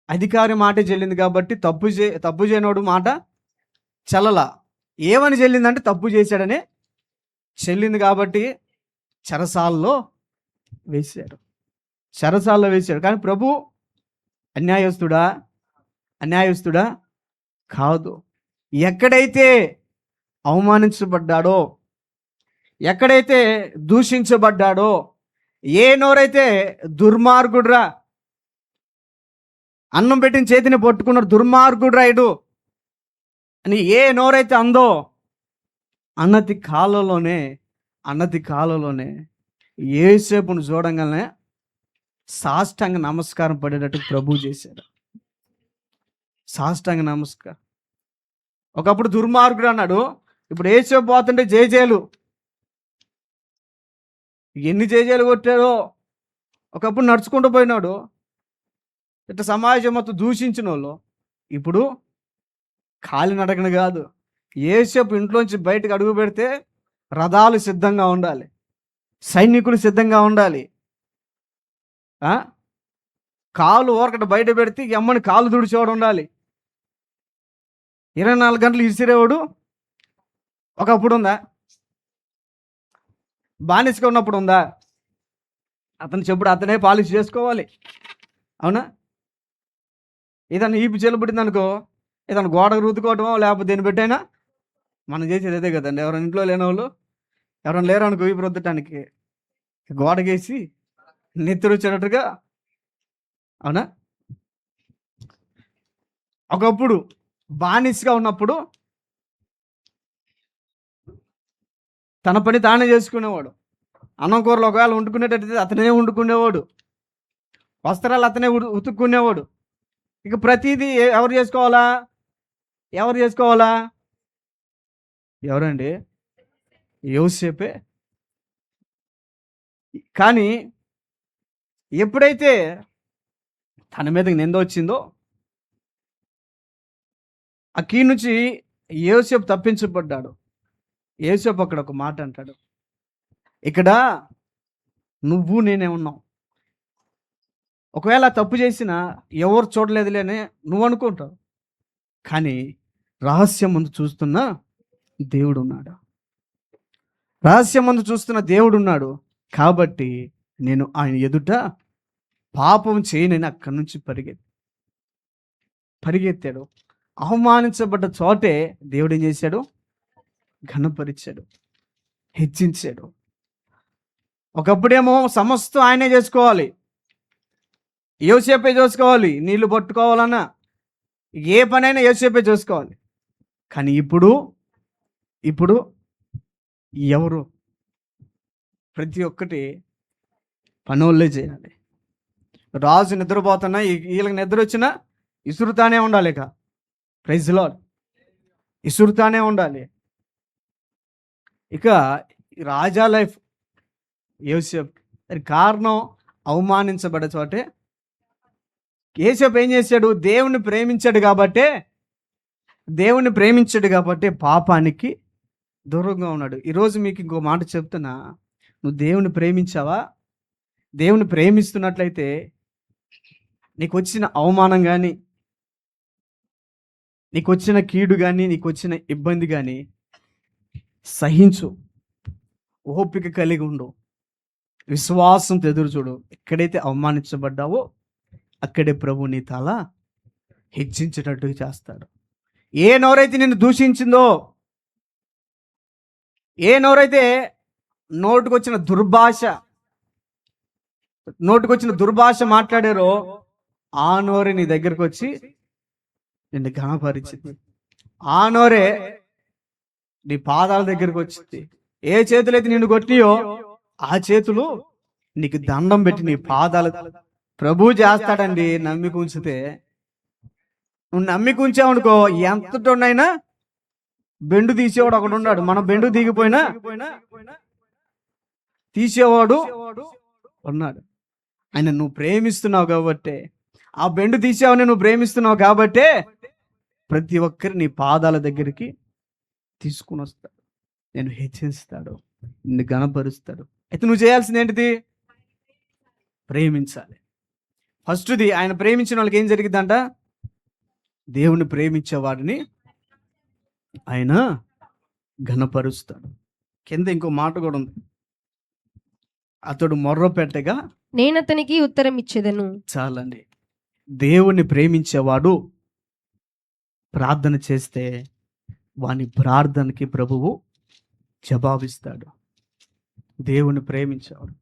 [SPEAKER 1] అధికారి మాట చెల్లింది. కాబట్టి తప్పు చేయనోడు మాట చెల్లలా. ఏమని చెల్లిందంటే తప్పు చేశాడనే చెల్లింది. కాబట్టి చెరసాలలో వేశాడు. కానీ ప్రభు అన్యాయస్తుడా కాదు. ఎక్కడైతే అవమానించబడ్డాడో, ఎక్కడైతే దూషించబడ్డాడో, ఏ నోరైతే దుర్మార్గుడ్రా, అన్నం పెట్టిన చేతిని పట్టుకున్నాడు దుర్మార్గుడ్రా ఇడు అని ఏ నోరైతే అందో, అన్నతి కాలంలోనే యోసేపును చూడంగానే సాష్టాంగ నమస్కారం పడేటట్టు ప్రభు చేశాడు. సాష్టాంగ నమస్కారం. ఒకప్పుడు దుర్మార్గుడు అన్నాడు, ఇప్పుడు యోసేపు పోతుంటే జేజేలు. ఎన్ని జేజేలు కొట్టాడో. ఒకప్పుడు నడుచుకుంటూ పోయినాడు, ఇట్లా సమాజం మొత్తం దూషించిన వాళ్ళు ఇప్పుడు కాలినడకను కాదు, యోసేపు ఇంట్లోంచి బయటకు అడుగు పెడితే రథాలు సిద్ధంగా ఉండాలి, సైనికులు సిద్ధంగా ఉండాలి. కాలు ఓరకట బయట పెడితే ఎమ్మని కాలు తుడిచేవాడు ఉండాలి. 24 గంటలు ఇసిరేవాడు ఒకప్పుడు ఉందా? బానిసగా ఉన్నప్పుడు ఉందా? అతని చెప్పుడు అతనే పాలిష్ చేసుకోవాలి. అవునా? ఏదన్నా ఈపు చెలబడింది అనుకో, ఏదన్నా గోడకు రుద్దుకోవటమో లేకపోతే దేని పెట్టైనా మనం చేసేది అదే కదండి. ఎవరైనా ఇంట్లో లేని వాళ్ళు ఎవరైనా లేరు అనుకో ఈపు రుద్దటానికి గోడగేసి నెత్తురు వచ్చేటట్టుగా. అవునా? ఒకప్పుడు బానిసగా ఉన్నప్పుడు తన పని తానే చేసుకునేవాడు. అన్నం కూరలు ఒకవేళ వండుకునేటట్టయితే అతనే వండుకునేవాడు. వస్త్రాలు అతనే ఉతుక్కునేవాడు. ఇక ప్రతిదీ ఎవరు చేసుకోవాలా? ఎవరు చేసుకోవాలా? ఎవరండి? యోసేపే. కానీ ఎప్పుడైతే తన మీదకి నింద వచ్చిందో ఆ కీ నుంచి యోసేపు తప్పించబడ్డాడు. యోసేపు అక్కడ ఒక మాట అంటాడు, ఇక్కడ నువ్వు నేనే ఉన్నాం. ఒకవేళ తప్పు చేసినా ఎవరు చూడలేదులే అని నువ్వు అనుకుంటావు, కానీ రహస్యం ముందు చూస్తున్న దేవుడు ఉన్నాడు. రహస్యం ముందు చూస్తున్న దేవుడు ఉన్నాడు కాబట్టి నేను ఆయన ఎదుట పాపం చేయనని అక్కడి నుంచి పరిగెత్తాడు. అవమానించబడ్డ చోటే దేవుడు ఏం చేశాడు? ఘనపరిచాడు, హెచ్చించాడు. ఒకప్పుడేమో సమస్తం ఆయనే చేసుకోవాలి, యోసేపే చూసుకోవాలి, నీళ్లు పట్టుకోవాలన్నా ఏ పనైనా యోసేపే చూసుకోవాలి. కానీ ఇప్పుడు ఎవరు? ప్రతి ఒక్కటి పనోళ్ళే చేయాలి. రాజు నిద్రపోతున్నా వీళ్ళకి నిద్ర వచ్చినా ఇసురుతానే ఉండాలి. ఇక ప్రైజ్ లార్డ్, ఇసురుతానే ఉండాలి. ఇక రాజా లైఫ్ యోసేపు, దానికి కారణం అవమానించబడే చోటే యోసేపు ఏం చేశాడు? దేవుని ప్రేమించాడు కాబట్టి పాపానికి దూరంగా ఉన్నాడు. ఈరోజు మీకు ఇంకో మాట చెప్తున్నా, నువ్వు దేవుని ప్రేమించావా? దేవుని ప్రేమిస్తున్నట్లయితే నీకు వచ్చిన అవమానం కానీ, నీకు వచ్చిన కీడు కానీ, నీకు వచ్చిన ఇబ్బంది కానీ సహించు, ఓపిక కలిగి ఉండు, విశ్వాసంతో ఎదురు చూడు. ఎక్కడైతే అవమానించబడ్డావో అక్కడే ప్రభు నీ తల హెచ్చించేటట్టుగా చేస్తాడు. ఏ నోరైతే నిన్ను దూషించిందో, ఏ నోరైతే నోటికొచ్చిన దుర్భాష మాట్లాడారో ఆ నోరే నీ దగ్గరకు వచ్చి నిన్ను ఘనపరిచింది. ఆ నోరే నీ పాదాల దగ్గరకు వచ్చింది. ఏ చేతులైతే నిన్ను కొట్టియో ఆ చేతులు నీకు దండం పెట్టి నీ పాదాలు ప్రభు చేస్తాడండి. నమ్మిక ఉంచితే, నువ్వు నమ్మిక ఉంచావనుకో, ఎంతటోనైనా బెండు తీసేవాడు ఒకడు ఉన్నాడు. మనం బెండు దిగిపోయినా తీసేవాడు ఉన్నాడు. ఆయన నువ్వు ప్రేమిస్తున్నావు కాబట్టి, ఆ బెండు తీసేవని నువ్వు ప్రేమిస్తున్నావు కాబట్టే ప్రతి ఒక్కరి నీ పాదాల దగ్గరికి తీసుకుని వస్తాడు, నేను హెచ్చిస్తాడు, నిన్ను గణపరుస్తాడు. అయితే నువ్వు చేయాల్సింది ఏంటిది? ప్రేమించాలి. ఫస్ట్ది, ఆయన ప్రేమించిన వాళ్ళకి ఏం జరిగిద్దంట? దేవుని ప్రేమించేవాడిని ఆయన ఘనపరుస్తాడు. కింద ఇంకో మాట కూడా ఉంది, అతడు మొర్ర పెట్టగా
[SPEAKER 2] నేను అతనికి ఉత్తరం ఇచ్చేదను.
[SPEAKER 1] చాలండి. దేవుని ప్రేమించేవాడు ప్రార్థన చేస్తే వాని ప్రార్థనకి ప్రభువు జవాబిస్తాడు. దేవుని ప్రేమించేవాడు.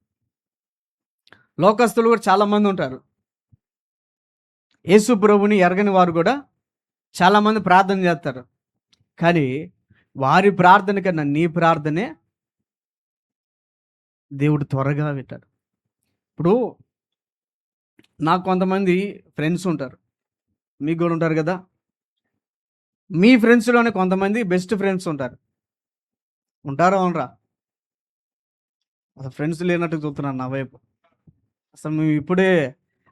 [SPEAKER 1] లోకస్తులు కూడా చాలామంది ఉంటారు, యేసు ప్రభుని ఎరగని వారు కూడా చాలామంది ప్రార్థన చేస్తారు. కానీ వారి ప్రార్థన కన్నా నీ ప్రార్థనే దేవుడు త్వరగా వింటాడు. ఇప్పుడు నాకు కొంతమంది ఫ్రెండ్స్ ఉంటారు, మీకు కూడా ఉంటారు కదా. మీ ఫ్రెండ్స్లోనే కొంతమంది బెస్ట్ ఫ్రెండ్స్ ఉంటారా ఉండరా? అసలు ఫ్రెండ్స్ లేనట్టు చూస్తున్నాను నా వైపు. అసలు మేము ఇప్పుడే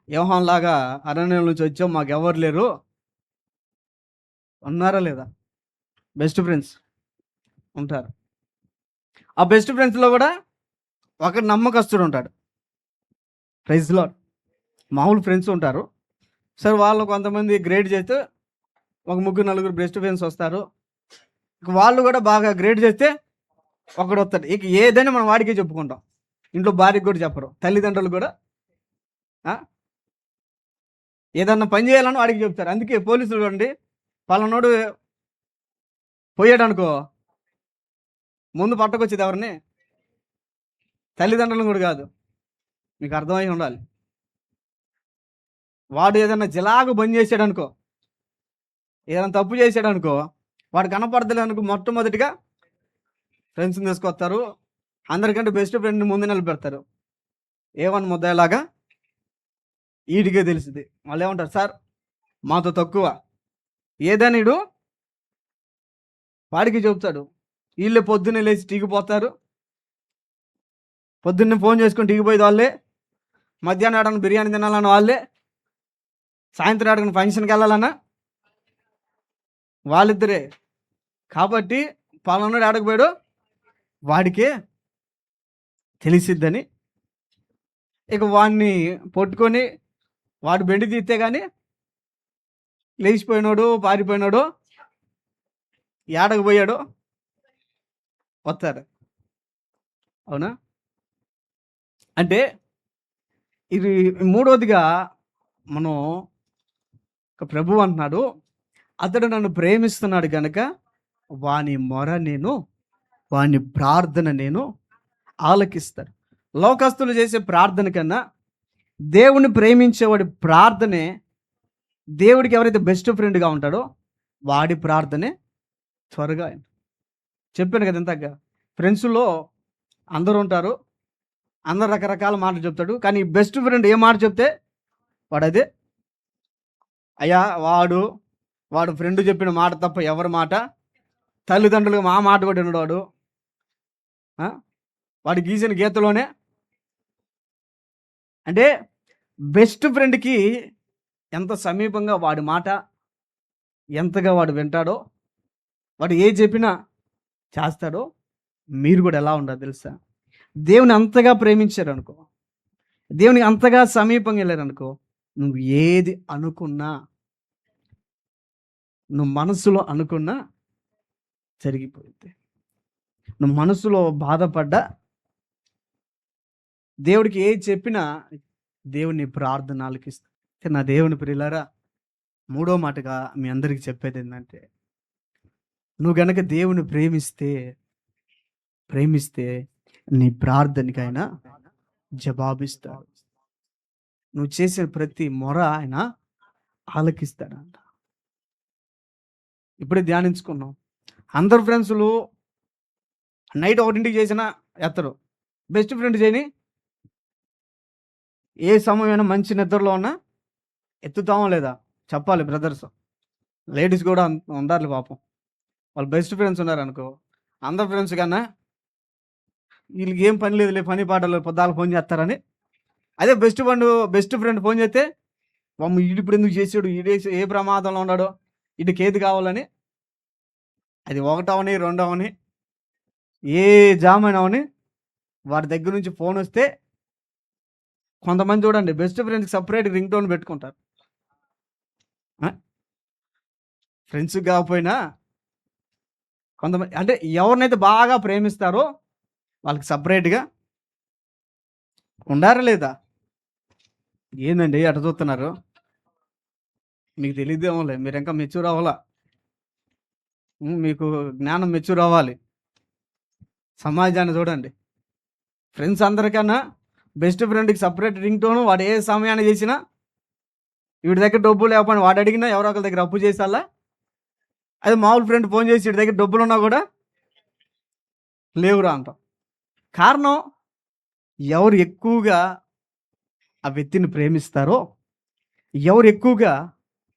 [SPEAKER 1] యోహాన్లాగా అరణ్యం నుంచి వచ్చాం, మాకు ఎవరు లేరు ఉన్నారా లేదా? బెస్ట్ ఫ్రెండ్స్ ఉంటారు. ఆ బెస్ట్ ఫ్రెండ్స్లో కూడా ఒక నమ్మకస్తుడు ఉంటాడు. Praise lord. మామూలు ఫ్రెండ్స్ ఉంటారు. సరే, వాళ్ళు కొంతమంది గ్రేడ్ చేస్తే ఒక 3-4 బెస్ట్ ఫ్రెండ్స్ వస్తారు. ఇక వాళ్ళు కూడా బాగా గ్రేడ్ చేస్తే ఒకడు వస్తాడు. ఇక ఏదైనా మనం వాడికే చెప్పుకుంటాం, ఇంట్లో భార్యకి కూడా చెప్పరు, తల్లిదండ్రులు కూడా ఏదన్నా పని చేయాలని వాడికి చెప్తారు. అందుకే పోలీసులు చూడండి, పలానోడు పోయాడు అనుకో, ముందు పట్టకొచ్చేది ఎవరిని? తల్లిదండ్రులను కూడా కాదు. మీకు అర్థమై ఉండాలి. వాడు ఏదైనా జిలాగు బంద్ చేసాడు అనుకో, ఏదైనా తప్పు చేసాడు అనుకో, వాడు కనపడతలే అనుకో, మొట్టమొదటిగా ఫ్రెండ్స్ని తీసుకొస్తారు. అందరికంటే బెస్ట్ ఫ్రెండ్ని ముందు నిలబెడతారు. ఏమని ముద్దాయిలాగా ఈడికే తెలిసింది. వాళ్ళు ఏమంటారు, సార్ మాతో తక్కువ ఏదని ఈడు వాడికి చెబుతాడు. వీళ్ళే పొద్దున్నే లేచి టీకి పోతారు. పొద్దున్నే ఫోన్ చేసుకొని టీకి పోయేది వాళ్ళే. మధ్యాహ్నం ఆడని బిర్యానీ తినాలని వాళ్ళే. సాయంత్రం ఆడని ఫంక్షన్కి వెళ్ళాలన్నా వాళ్ళిద్దరే. కాబట్టి పలానాడు ఆడకపోయాడు వాడికే తెలిసిద్దని ఇక వాడిని పట్టుకొని వాడు బెండి తీస్తే కానీ లేచిపోయినాడు, పారిపోయినాడు, ఏడకపోయాడు వస్తారు. అవునా? అంటే ఇది మూడవదిగా మనం ఒక ప్రభువు అంటున్నాడు, అతడు నన్ను ప్రేమిస్తున్నాడు కనుక వాని మొర నేను, వాని ప్రార్థన నేను ఆలకిస్తాను. లోకస్తులు చేసే ప్రార్థన కన్నా దేవుని ప్రేమించేవాడి ప్రార్థనే, దేవుడికి ఎవరైతే బెస్ట్ ఫ్రెండ్గా ఉంటాడో వాడి ప్రార్థనే త్వరగా. చెప్పాను కదా ఇంతగా, ఫ్రెండ్స్లో అందరూ ఉంటారు, అందరు రకరకాల మాటలు చెప్తాడు. కానీ బెస్ట్ ఫ్రెండ్ ఏ మాట చెప్తే వాడు అదే. అయ్యా వాడు ఫ్రెండ్ చెప్పిన మాట తప్ప ఎవరి మాట, తల్లిదండ్రులుగా మా మాట కూడా ఉన్నాడు. వాడు గీసిన గీతలోనే. అంటే బెస్ట్ ఫ్రెండ్కి ఎంత సమీపంగా వాడి మాట ఎంతగా వాడు వింటాడో, వాడు ఏ చెప్పినా చేస్తాడో, మీరు కూడా ఎలా ఉండాలి తెలుసా? దేవుని అంతగా ప్రేమించారనుకో, దేవునికి అంతగా సమీపంగా వెళ్ళారనుకో, నువ్వు ఏది అనుకున్నా, నువ్వు మనసులో అనుకున్నా జరిగిపోయింది. నువ్వు మనసులో బాధపడ్డా, దేవుడికి ఏది చెప్పినా దేవుని ప్రార్థన ఆలకిస్తా. నా దేవుని ప్రియులారా, మూడో మాటగా మీ అందరికీ చెప్పేది ఏంటంటే, నువ్వు గనక దేవుని ప్రేమిస్తే నీ ప్రార్థనకైనా జవాబిస్తాడు. నువ్వు చేసే ప్రతి మొర ఆయన ఆలకిస్తాడంట. ఇప్పుడే ధ్యానించుకున్నాం. అందరు ఫ్రెండ్స్లు నైట్ 1ంటికి చేసినా ఎత్తరు. బెస్ట్ ఫ్రెండ్ చేయని ఏ సమయమైనా మంచి నిద్రలో ఉన్నా ఎత్తుతామో లేదా చెప్పాలి. బ్రదర్స్, లేడీస్ కూడా ఉండాలి పాపం. వాళ్ళు బెస్ట్ ఫ్రెండ్స్ ఉన్నారనుకో, అందరు ఫ్రెండ్స్ కన్నా వీళ్ళకి ఏం పని లేదులే, పని పాటలు పొద్దాలు ఫోన్ చేస్తారని. అదే బెస్ట్ ఫ్రెండ్ ఫోన్ చేస్తే, ఈడు ఇప్పుడు ఎందుకు చేసాడు, ఏ ప్రమాదంలో ఉన్నాడో, వీడికి ఏది కావాలని, అది ఒకటవని రెండవని ఏ జామైనా అవని వాడి దగ్గర నుంచి ఫోన్ వస్తే, కొంతమంది చూడండి బెస్ట్ ఫ్రెండ్కి సపరేట్ రింగ్ టోన్ పెట్టుకుంటారు. ఫ్రెండ్స్ కాకపోయినా కొంతమంది, అంటే ఎవరినైతే బాగా ప్రేమిస్తారో వాళ్ళకి సపరేట్గా ఉండారా లేదా? ఏందండి అటు చూస్తున్నారు? మీకు తెలియదేమోలే, మీరు ఇంకా మెచ్యూర్ అవ్వాలా, మీకు జ్ఞానం మెచ్యూర్ అవ్వాలి. సమాజాన్ని చూడండి. ఫ్రెండ్స్ అందరికన్నా బెస్ట్ ఫ్రెండ్కి సపరేట్ రింగ్ టోను. వాడు ఏ సమయాన్ని చేసినా, వీడి దగ్గర డబ్బులు లేకపోయినా వాడు అడిగినా ఎవరో ఒకరి దగ్గర అప్పు చేసాలా. అది మామూలు ఫ్రెండ్ ఫోన్ చేసి వీడి దగ్గర డబ్బులు ఉన్నా కూడా లేవురా అంటాం. కారణం, ఎవరు ఎక్కువగా ఆ వ్యక్తిని ప్రేమిస్తారో, ఎవరు ఎక్కువగా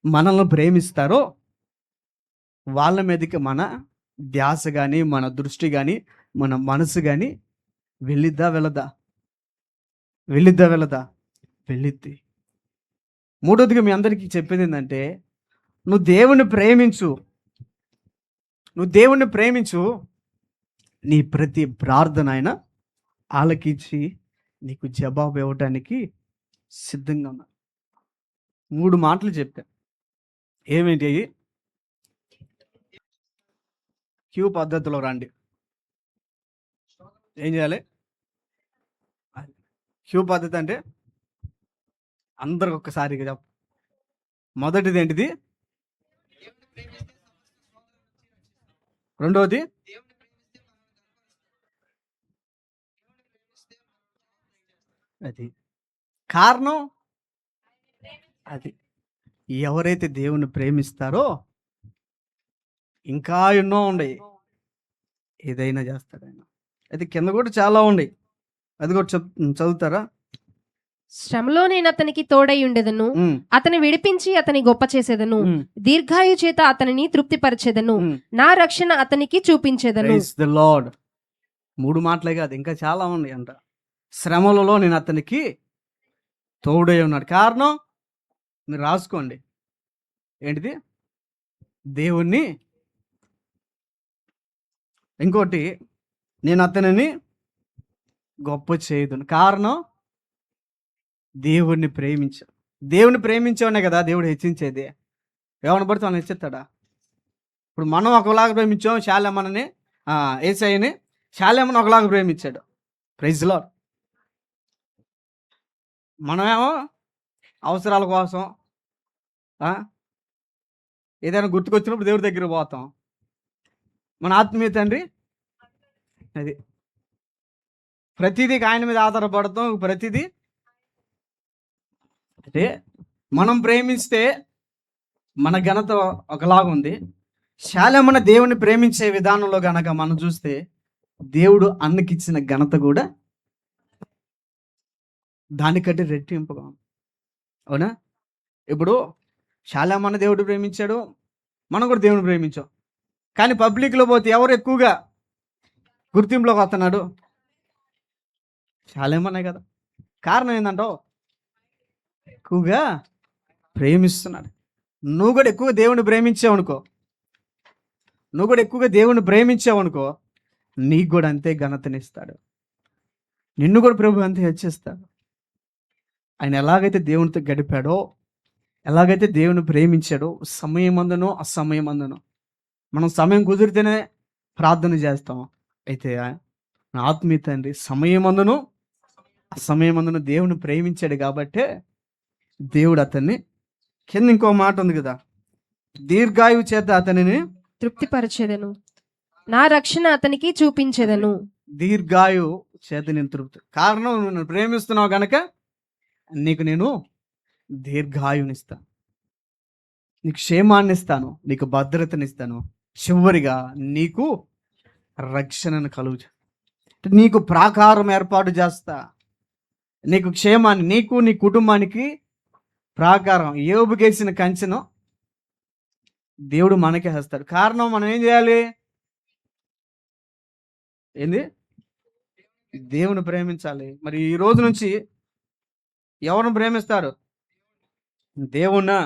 [SPEAKER 1] మనల్ని ప్రేమిస్తారో వాళ్ళ మీదకి మన ధ్యాస కానీ, మన దృష్టి కానీ, మన మనసు కానీ వెళ్ళిద్దా వెళ్ళదా? వెళ్ళిద్ది. మూడోదిగా మీ అందరికీ చెప్పేది ఏంటంటే, నువ్వు దేవుణ్ణి ప్రేమించు, నీ ప్రతి ప్రార్థన ఆయన ఆలకించి నీకు జవాబు ఇవ్వటానికి సిద్ధంగా ఉన్నా. 3 మాటలు చెప్పా. ఏమేంటి అవి? క్యూ పద్ధతిలో రండి. ఏం చేయాలి? క్యూ పద్ధతి అంటే అందరికి ఒక్కసారిగా చెప్ప. మొదటిది ఏంటిది? రెండవది అది కారణం. అది ఎవరైతే దేవుని ప్రేమిస్తారో ఇంకా ఎన్నో ఉన్నాయి, ఏదైనా చేస్తాడు ఆయన. అయితే కింద కూడా చాలా ఉన్నాయి, అది కూడా చదువుతారా?
[SPEAKER 2] శ్రమలో నేను అతనికి తోడై ఉండేదను,
[SPEAKER 1] ఉమ్,
[SPEAKER 2] అతని విడిపించి అతని గొప్ప చేసేదను,
[SPEAKER 1] ఉమ్,
[SPEAKER 2] దీర్ఘాయు చేత అతనిని తృప్తిపరచెదను,
[SPEAKER 1] ఉమ్.
[SPEAKER 2] నా రక్షణ అతనికి చూపించెదను.
[SPEAKER 1] Praise the Lord. 3 మాటలే కాదు, ఇంకా చాలా ఉన్నాయి అంట. శ్రమలలో నేను అతనికి తోడై ఉన్నాడు. కారణం మీరు రాసుకోండి, ఏంటిది? దేవుణ్ణి. ఇంకోటి, నేను అతనిని గొప్ప చేయదును. కారణం దేవుణ్ణి ప్రేమించాను. దేవుని ప్రేమించేవానే కదా దేవుడు హెచ్చించేది. ఎవరిని పడితే వాళ్ళని హెచ్చిస్తాడా? ఇప్పుడు మనం ఒకలాగా ప్రేమించాం శాలేమని, ఏసైని. శాలేమని ఒకలాగా ప్రేమించాడు. Praise Lord. మనమేమో అవసరాల కోసం ఏదైనా గుర్తుకొచ్చినప్పుడు దేవుడి దగ్గర పోతాం. మన ఆత్మీయ తండ్రి అది ప్రతిదీ ఆయన మీద ఆధారపడతాం. ప్రతిదీ అంటే మనం ప్రేమిస్తే మన ఘనత ఒకలాగా ఉంది. శాలేమన దేవుని ప్రేమించే విధానంలో గనక మనం చూస్తే దేవుడు అన్నకిచ్చిన ఘనత కూడా దానికంటే రెట్టింపుగా ఉంది. అవునా? ఇప్పుడు శాలేమన దేవుడు ప్రేమించాడు, మనం కూడా దేవుని ప్రేమించాం. కానీ పబ్లిక్లో పోతే ఎవరు ఎక్కువగా గుర్తింపులోకి వస్తున్నాడు? శాలేమనే కదా. కారణం ఏంటంటావు? ఎక్కువగా ప్రేమిస్తున్నాడు. నువ్వు కూడా ఎక్కువగా దేవుని ప్రేమించావనుకో, నీకు కూడా అంతే ఘనతనిస్తాడు. నిన్ను కూడా ప్రభు అంతే హెచ్చిస్తాడు. ఆయన ఎలాగైతే దేవునితో గడిపాడో, ఎలాగైతే దేవుని ప్రేమించాడో, సమయమందునో అసమయమందునో, మనం సమయం కుదిరితేనే ప్రార్థన చేస్తాం. అయితే నా ఆత్మీయ తండ్రి సమయమందును అసమయమందును దేవుని ప్రేమించాడు కాబట్టే దేవుడు అతన్ని, కింద ఇంకో మాట ఉంది కదా, దీర్ఘాయువు చేత అతనిని
[SPEAKER 2] తృప్తిపరచెదను, నా రక్షణ అతనికి చూపించెదను.
[SPEAKER 1] దీర్ఘాయువు చేత నేను తృప్తి. కారణం నువ్వు నన్ను ప్రేమిస్తున్నావు గనక నీకు నేను దీర్ఘాయునిస్తాను, నీకు క్షేమాన్ని ఇస్తాను, నీకు భద్రతనిస్తాను, చివరిగా నీకు రక్షణను కలుగు, నీకు ప్రాకారం ఏర్పాటు చేస్తా, నీకు క్షేమాన్ని, నీకు నీ కుటుంబానికి ప్రాకారం. యోబుకేసిన కంచెను దేవుడు మనకే వేస్తాడు. కారణం మనం ఏం చేయాలి? ఏంది? దేవుని ప్రేమించాలి. మరి ఈ రోజు నుంచి ఎవరిని ప్రేమిస్తారు? దేవుణ్ణా,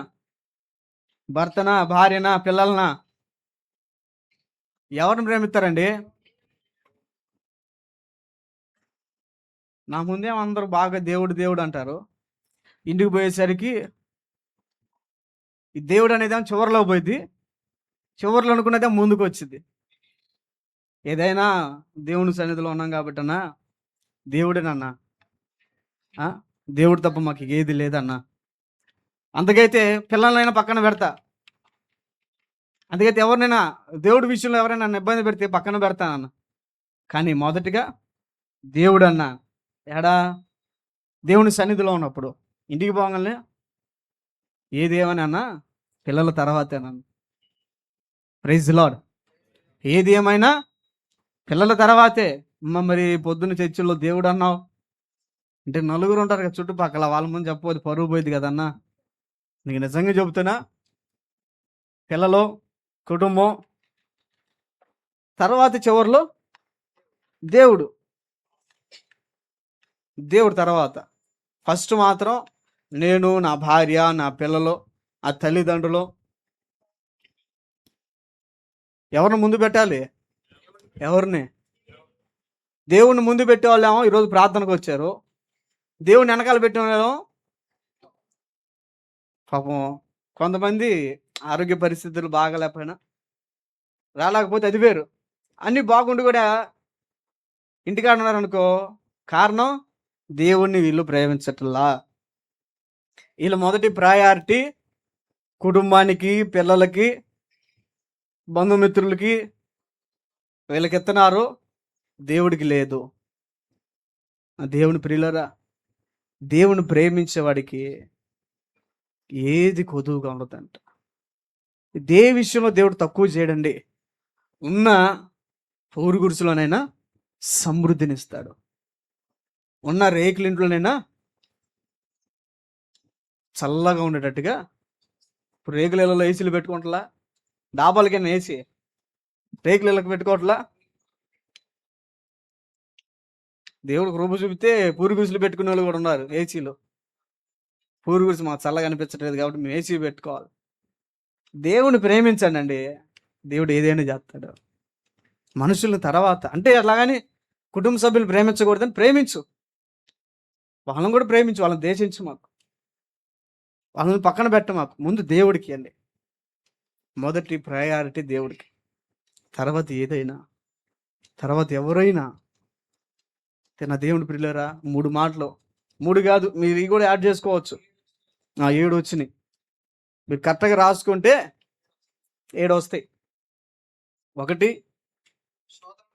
[SPEAKER 1] భర్తనా, భార్యనా, పిల్లలనా? ఎవరిని ప్రేమిస్తారండి? నా ముందే అందరూ బాగా దేవుడు దేవుడు అంటారు, ఇంటికి పోయేసరికి ఈ దేవుడు అనేది చివరిలో పోయింది, చివరిలో అనుకున్నదే ముందుకు వచ్చింది. ఏదైనా దేవుని సన్నిధిలో ఉన్నాం కాబట్టి అన్నా, దేవుడేనన్నా, దేవుడు తప్ప మాకు ఏది లేదన్నా. అందుకైతే పిల్లలైనా పక్కన పెడతా, అందుకైతే ఎవరినైనా దేవుడి విషయంలో ఎవరైనా నన్ను ఇబ్బంది పెడితే పక్కన పెడతానన్న. కానీ మొదటిగా దేవుడు అన్నా, ఎడా దేవుని సన్నిధిలో ఉన్నప్పుడు ఇంటికి పోగానే ఏదేమని అన్నా పిల్లల తర్వాతేనన్నా. Praise lord. ఏది ఏమైనా పిల్లల తర్వాతే. మరి పొద్దున్న చర్చిలో దేవుడు అన్నావు అంటే నలుగురు ఉంటారు కదా చుట్టుపక్కల, వాళ్ళ ముందు చెప్పబోదు, పరువు పోయింది కదన్నా. నీకు నిజంగా చెబుతున్నా, పిల్లలు, కుటుంబం తర్వాత చివరిలో దేవుడు తర్వాత. ఫస్ట్ మాత్రం నేను, నా భార్య, నా పిల్లలు, ఆ తల్లిదండ్రులు. ఎవరిని ముందు పెట్టాలి? ఎవరిని? దేవుణ్ణి ముందు పెట్టేవాళ్ళేమో ఈరోజు ప్రార్థనకు వచ్చారు, దేవుని వెనకాల పెట్టేవాళ్ళేమో పాపం కొంతమంది ఆరోగ్య పరిస్థితులు బాగాలేకపోయినా రాలేకపోతే అది వేరు, అన్నీ బాగుండి కూడా ఇంటికాడ ఉన్నారనుకో, కారణం దేవుణ్ణి వీళ్ళు ప్రేమించట్లా. వీళ్ళ మొదటి ప్రయారిటీ కుటుంబానికి, పిల్లలకి, బంధుమిత్రులకి వీళ్ళకి ఇస్తున్నారు, దేవుడికి లేదు. దేవుని ప్రియులరా, దేవుని ప్రేమించేవాడికి ఏది కొదువుగా ఉండదంట. ఇదే విషయంలో దేవుడు తక్కువ చేయడండి. ఉన్న పూరు గుడిసెలోనైనా సమృద్ధినిస్తాడు. ఉన్న రేకులింట్లోనైనా చల్లగా ఉండేటట్టుగా. ఇప్పుడు రేకుల ఇళ్ళలో ఏసీలు పెట్టుకుంటలా, డాబాలకైనా ఏసీ, రేకుల ఇళ్ళకి పెట్టుకోవట్లా. దేవుడు కృప చూపితే పూరు గుడిసెలు పెట్టుకునే వాళ్ళు కూడా ఉన్నారు ఏసీలో. పూరు గుడిసె మాకు చల్లగా అనిపించట్లేదు కాబట్టి మేము ఏసీ పెట్టుకోవాలి. దేవుని ప్రేమించండి అండి, దేవుడు ఏదైనా చేస్తాడు. మనుషుల తర్వాత అంటే అట్లాగని కుటుంబ సభ్యులు ప్రేమించకూడదని ప్రేమించు, వాళ్ళని కూడా ప్రేమించు, వాళ్ళని దేశించు, మాకు వాళ్ళని పక్కన పెట్ట, మాకు ముందు దేవుడికి అండి మొదటి ప్రయారిటీ, దేవుడికి. తర్వాత ఏదైనా, తర్వాత ఎవరైనా. నా దేవుని ప్రియులారా, 3 మాటలు, 3 కాదు మీరు ఇవి కూడా యాడ్ చేసుకోవచ్చు. 7 వచ్చినాయి. మీరు కరెక్ట్గా రాసుకుంటే 7 వస్తాయి. 1,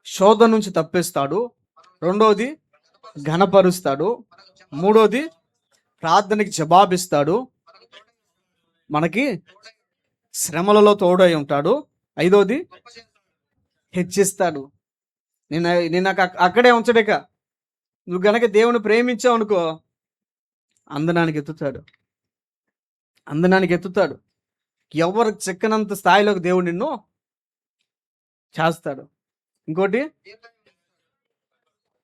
[SPEAKER 1] శోధన నుంచి తప్పిస్తాడు. 2వది ఘనపరుస్తాడు. 3వది ప్రార్థనకి జవాబిస్తాడు. మనకి శ్రమలలో తోడై ఉంటాడు. 5వది హెచ్చిస్తాడు. నేను అక్కడే ఉంచడేక. నువ్వు గనక దేవుని ప్రేమించావు అనుకో, అందనానికి ఎత్తుతాడు. ఎవరు చెక్కనంత స్థాయిలోకి దేవుడు నిన్ను చేస్తాడు. ఇంకోటి,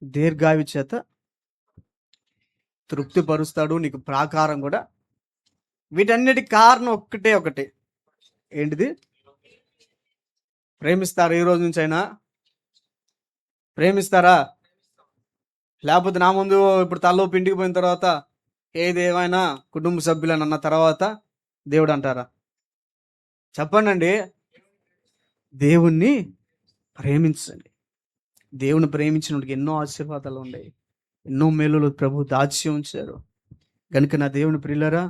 [SPEAKER 1] దీర్ఘాయు చేత తృప్తిపరుస్తాడు. నీకు ప్రాకారం కూడా. వీటన్నిటి కారణం ఒకటే. ఏంటిది? ప్రేమిస్తారు. ఈ రోజు నుంచి అయినా ప్రేమిస్తారా? లేకపోతే నా ముందు ఇప్పుడు తల్లో పిండికి పోయిన తర్వాత ఏదేమైనా కుటుంబ సభ్యులని అన్న తర్వాత దేవుడు అంటారా? చెప్పండి. దేవుణ్ణి ప్రేమించండి. దేవుని ప్రేమించినోడికి ఎన్నో ఆశీర్వాదాలు ఉన్నాయి, ఎన్నో మేలులు ప్రభు దాచి ఉంచారు. కనుక నా దేవుని ప్రియులారా,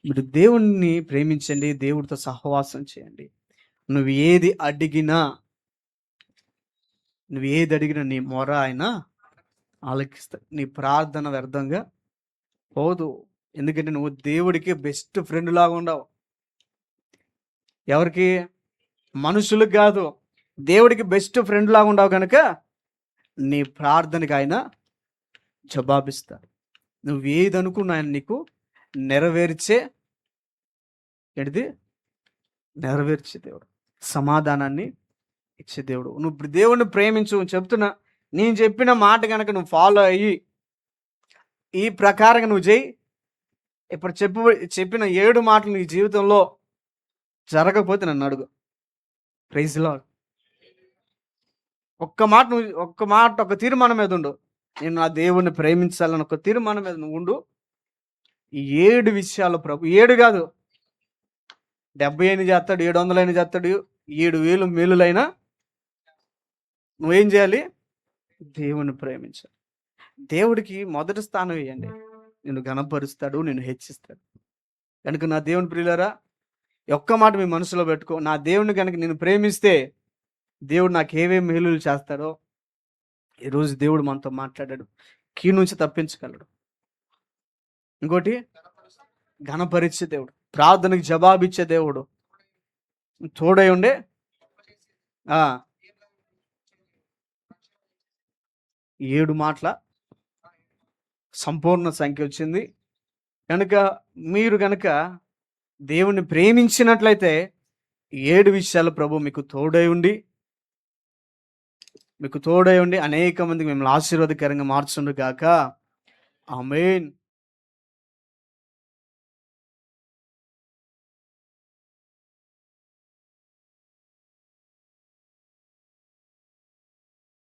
[SPEAKER 1] మీరు దేవుణ్ణి ప్రేమించండి, దేవుడితో సహవాసం చేయండి. నువ్వు ఏది అడిగినా నీ మొర ఆయన ఆలకిస్తాడు. నీ ప్రార్థన వ్యర్థంగా పోదు. ఎందుకంటే నువ్వు దేవుడికి బెస్ట్ ఫ్రెండ్ లాగా ఉండవు. ఎవరికి? మనుషులకు కాదు, దేవుడికి బెస్ట్ ఫ్రెండ్ లాగా ఉండవు. కనుక నీ ప్రార్థనకి ఆయన జవాబిస్తాడు. నువ్వు ఏది అనుకున్నా ఆయన నీకు నెరవేర్చే దేవుడు, సమాధానాన్ని ఇచ్చే దేవుడు. నువ్వు ఇప్పుడు దేవుడిని ప్రేమించు చెప్తున్నా. నేను చెప్పిన మాట కనుక నువ్వు ఫాలో అయ్యి ఈ ప్రకారంగా నువ్వు చేయి. ఇప్పుడు చెప్పిన 7 మాటలు నీ జీవితంలో జరగకపోతే నన్ను అడుగు. Praise Lord. ఒక్క తీర్మానం మీద ఉండు. నేను నా దేవుణ్ణి ప్రేమించాలని ఒక తీర్మానం మీద నువ్వు ఉండు. ఈ 7 విషయాలు ప్రభు, 7 కాదు 70 అయినా చేస్తాడు, 700 అయినా చేస్తాడు, 7,000 మేలులైనా నువ్వేం చేయాలి? దేవుని ప్రేమించాలి. దేవుడికి మొదటి స్థానం ఇవ్వండి. నిన్ను ఘనపరుస్తాడు, నిన్ను హెచ్చిస్తాడు. కనుక నా దేవుని ప్రియులారా, ఒక్క మాట మీ మనసులో పెట్టుకో. నా దేవుని కనుక నేను ప్రేమిస్తే దేవుడు నాకు ఏమేమి మేలులు చేస్తాడో ఈరోజు దేవుడు మనతో మాట్లాడాడు. కీ నుంచి తప్పించగలడు. ఇంకోటి, ఘనపరిచే దేవుడు, ప్రార్థనకి జవాబిచ్చే దేవుడు, తోడై ఉండే 7 మాటల సంపూర్ణ సంఖ్య వచ్చింది. కనుక మీరు కనుక దేవుణ్ణి ప్రేమించినట్లయితే 7 విషయాలు ప్రభు మీకు తోడై ఉండి అనేక మందికి మిమ్మల్ని ఆశీర్వాదకరంగా మార్చుండు గాక. ఆమేన్.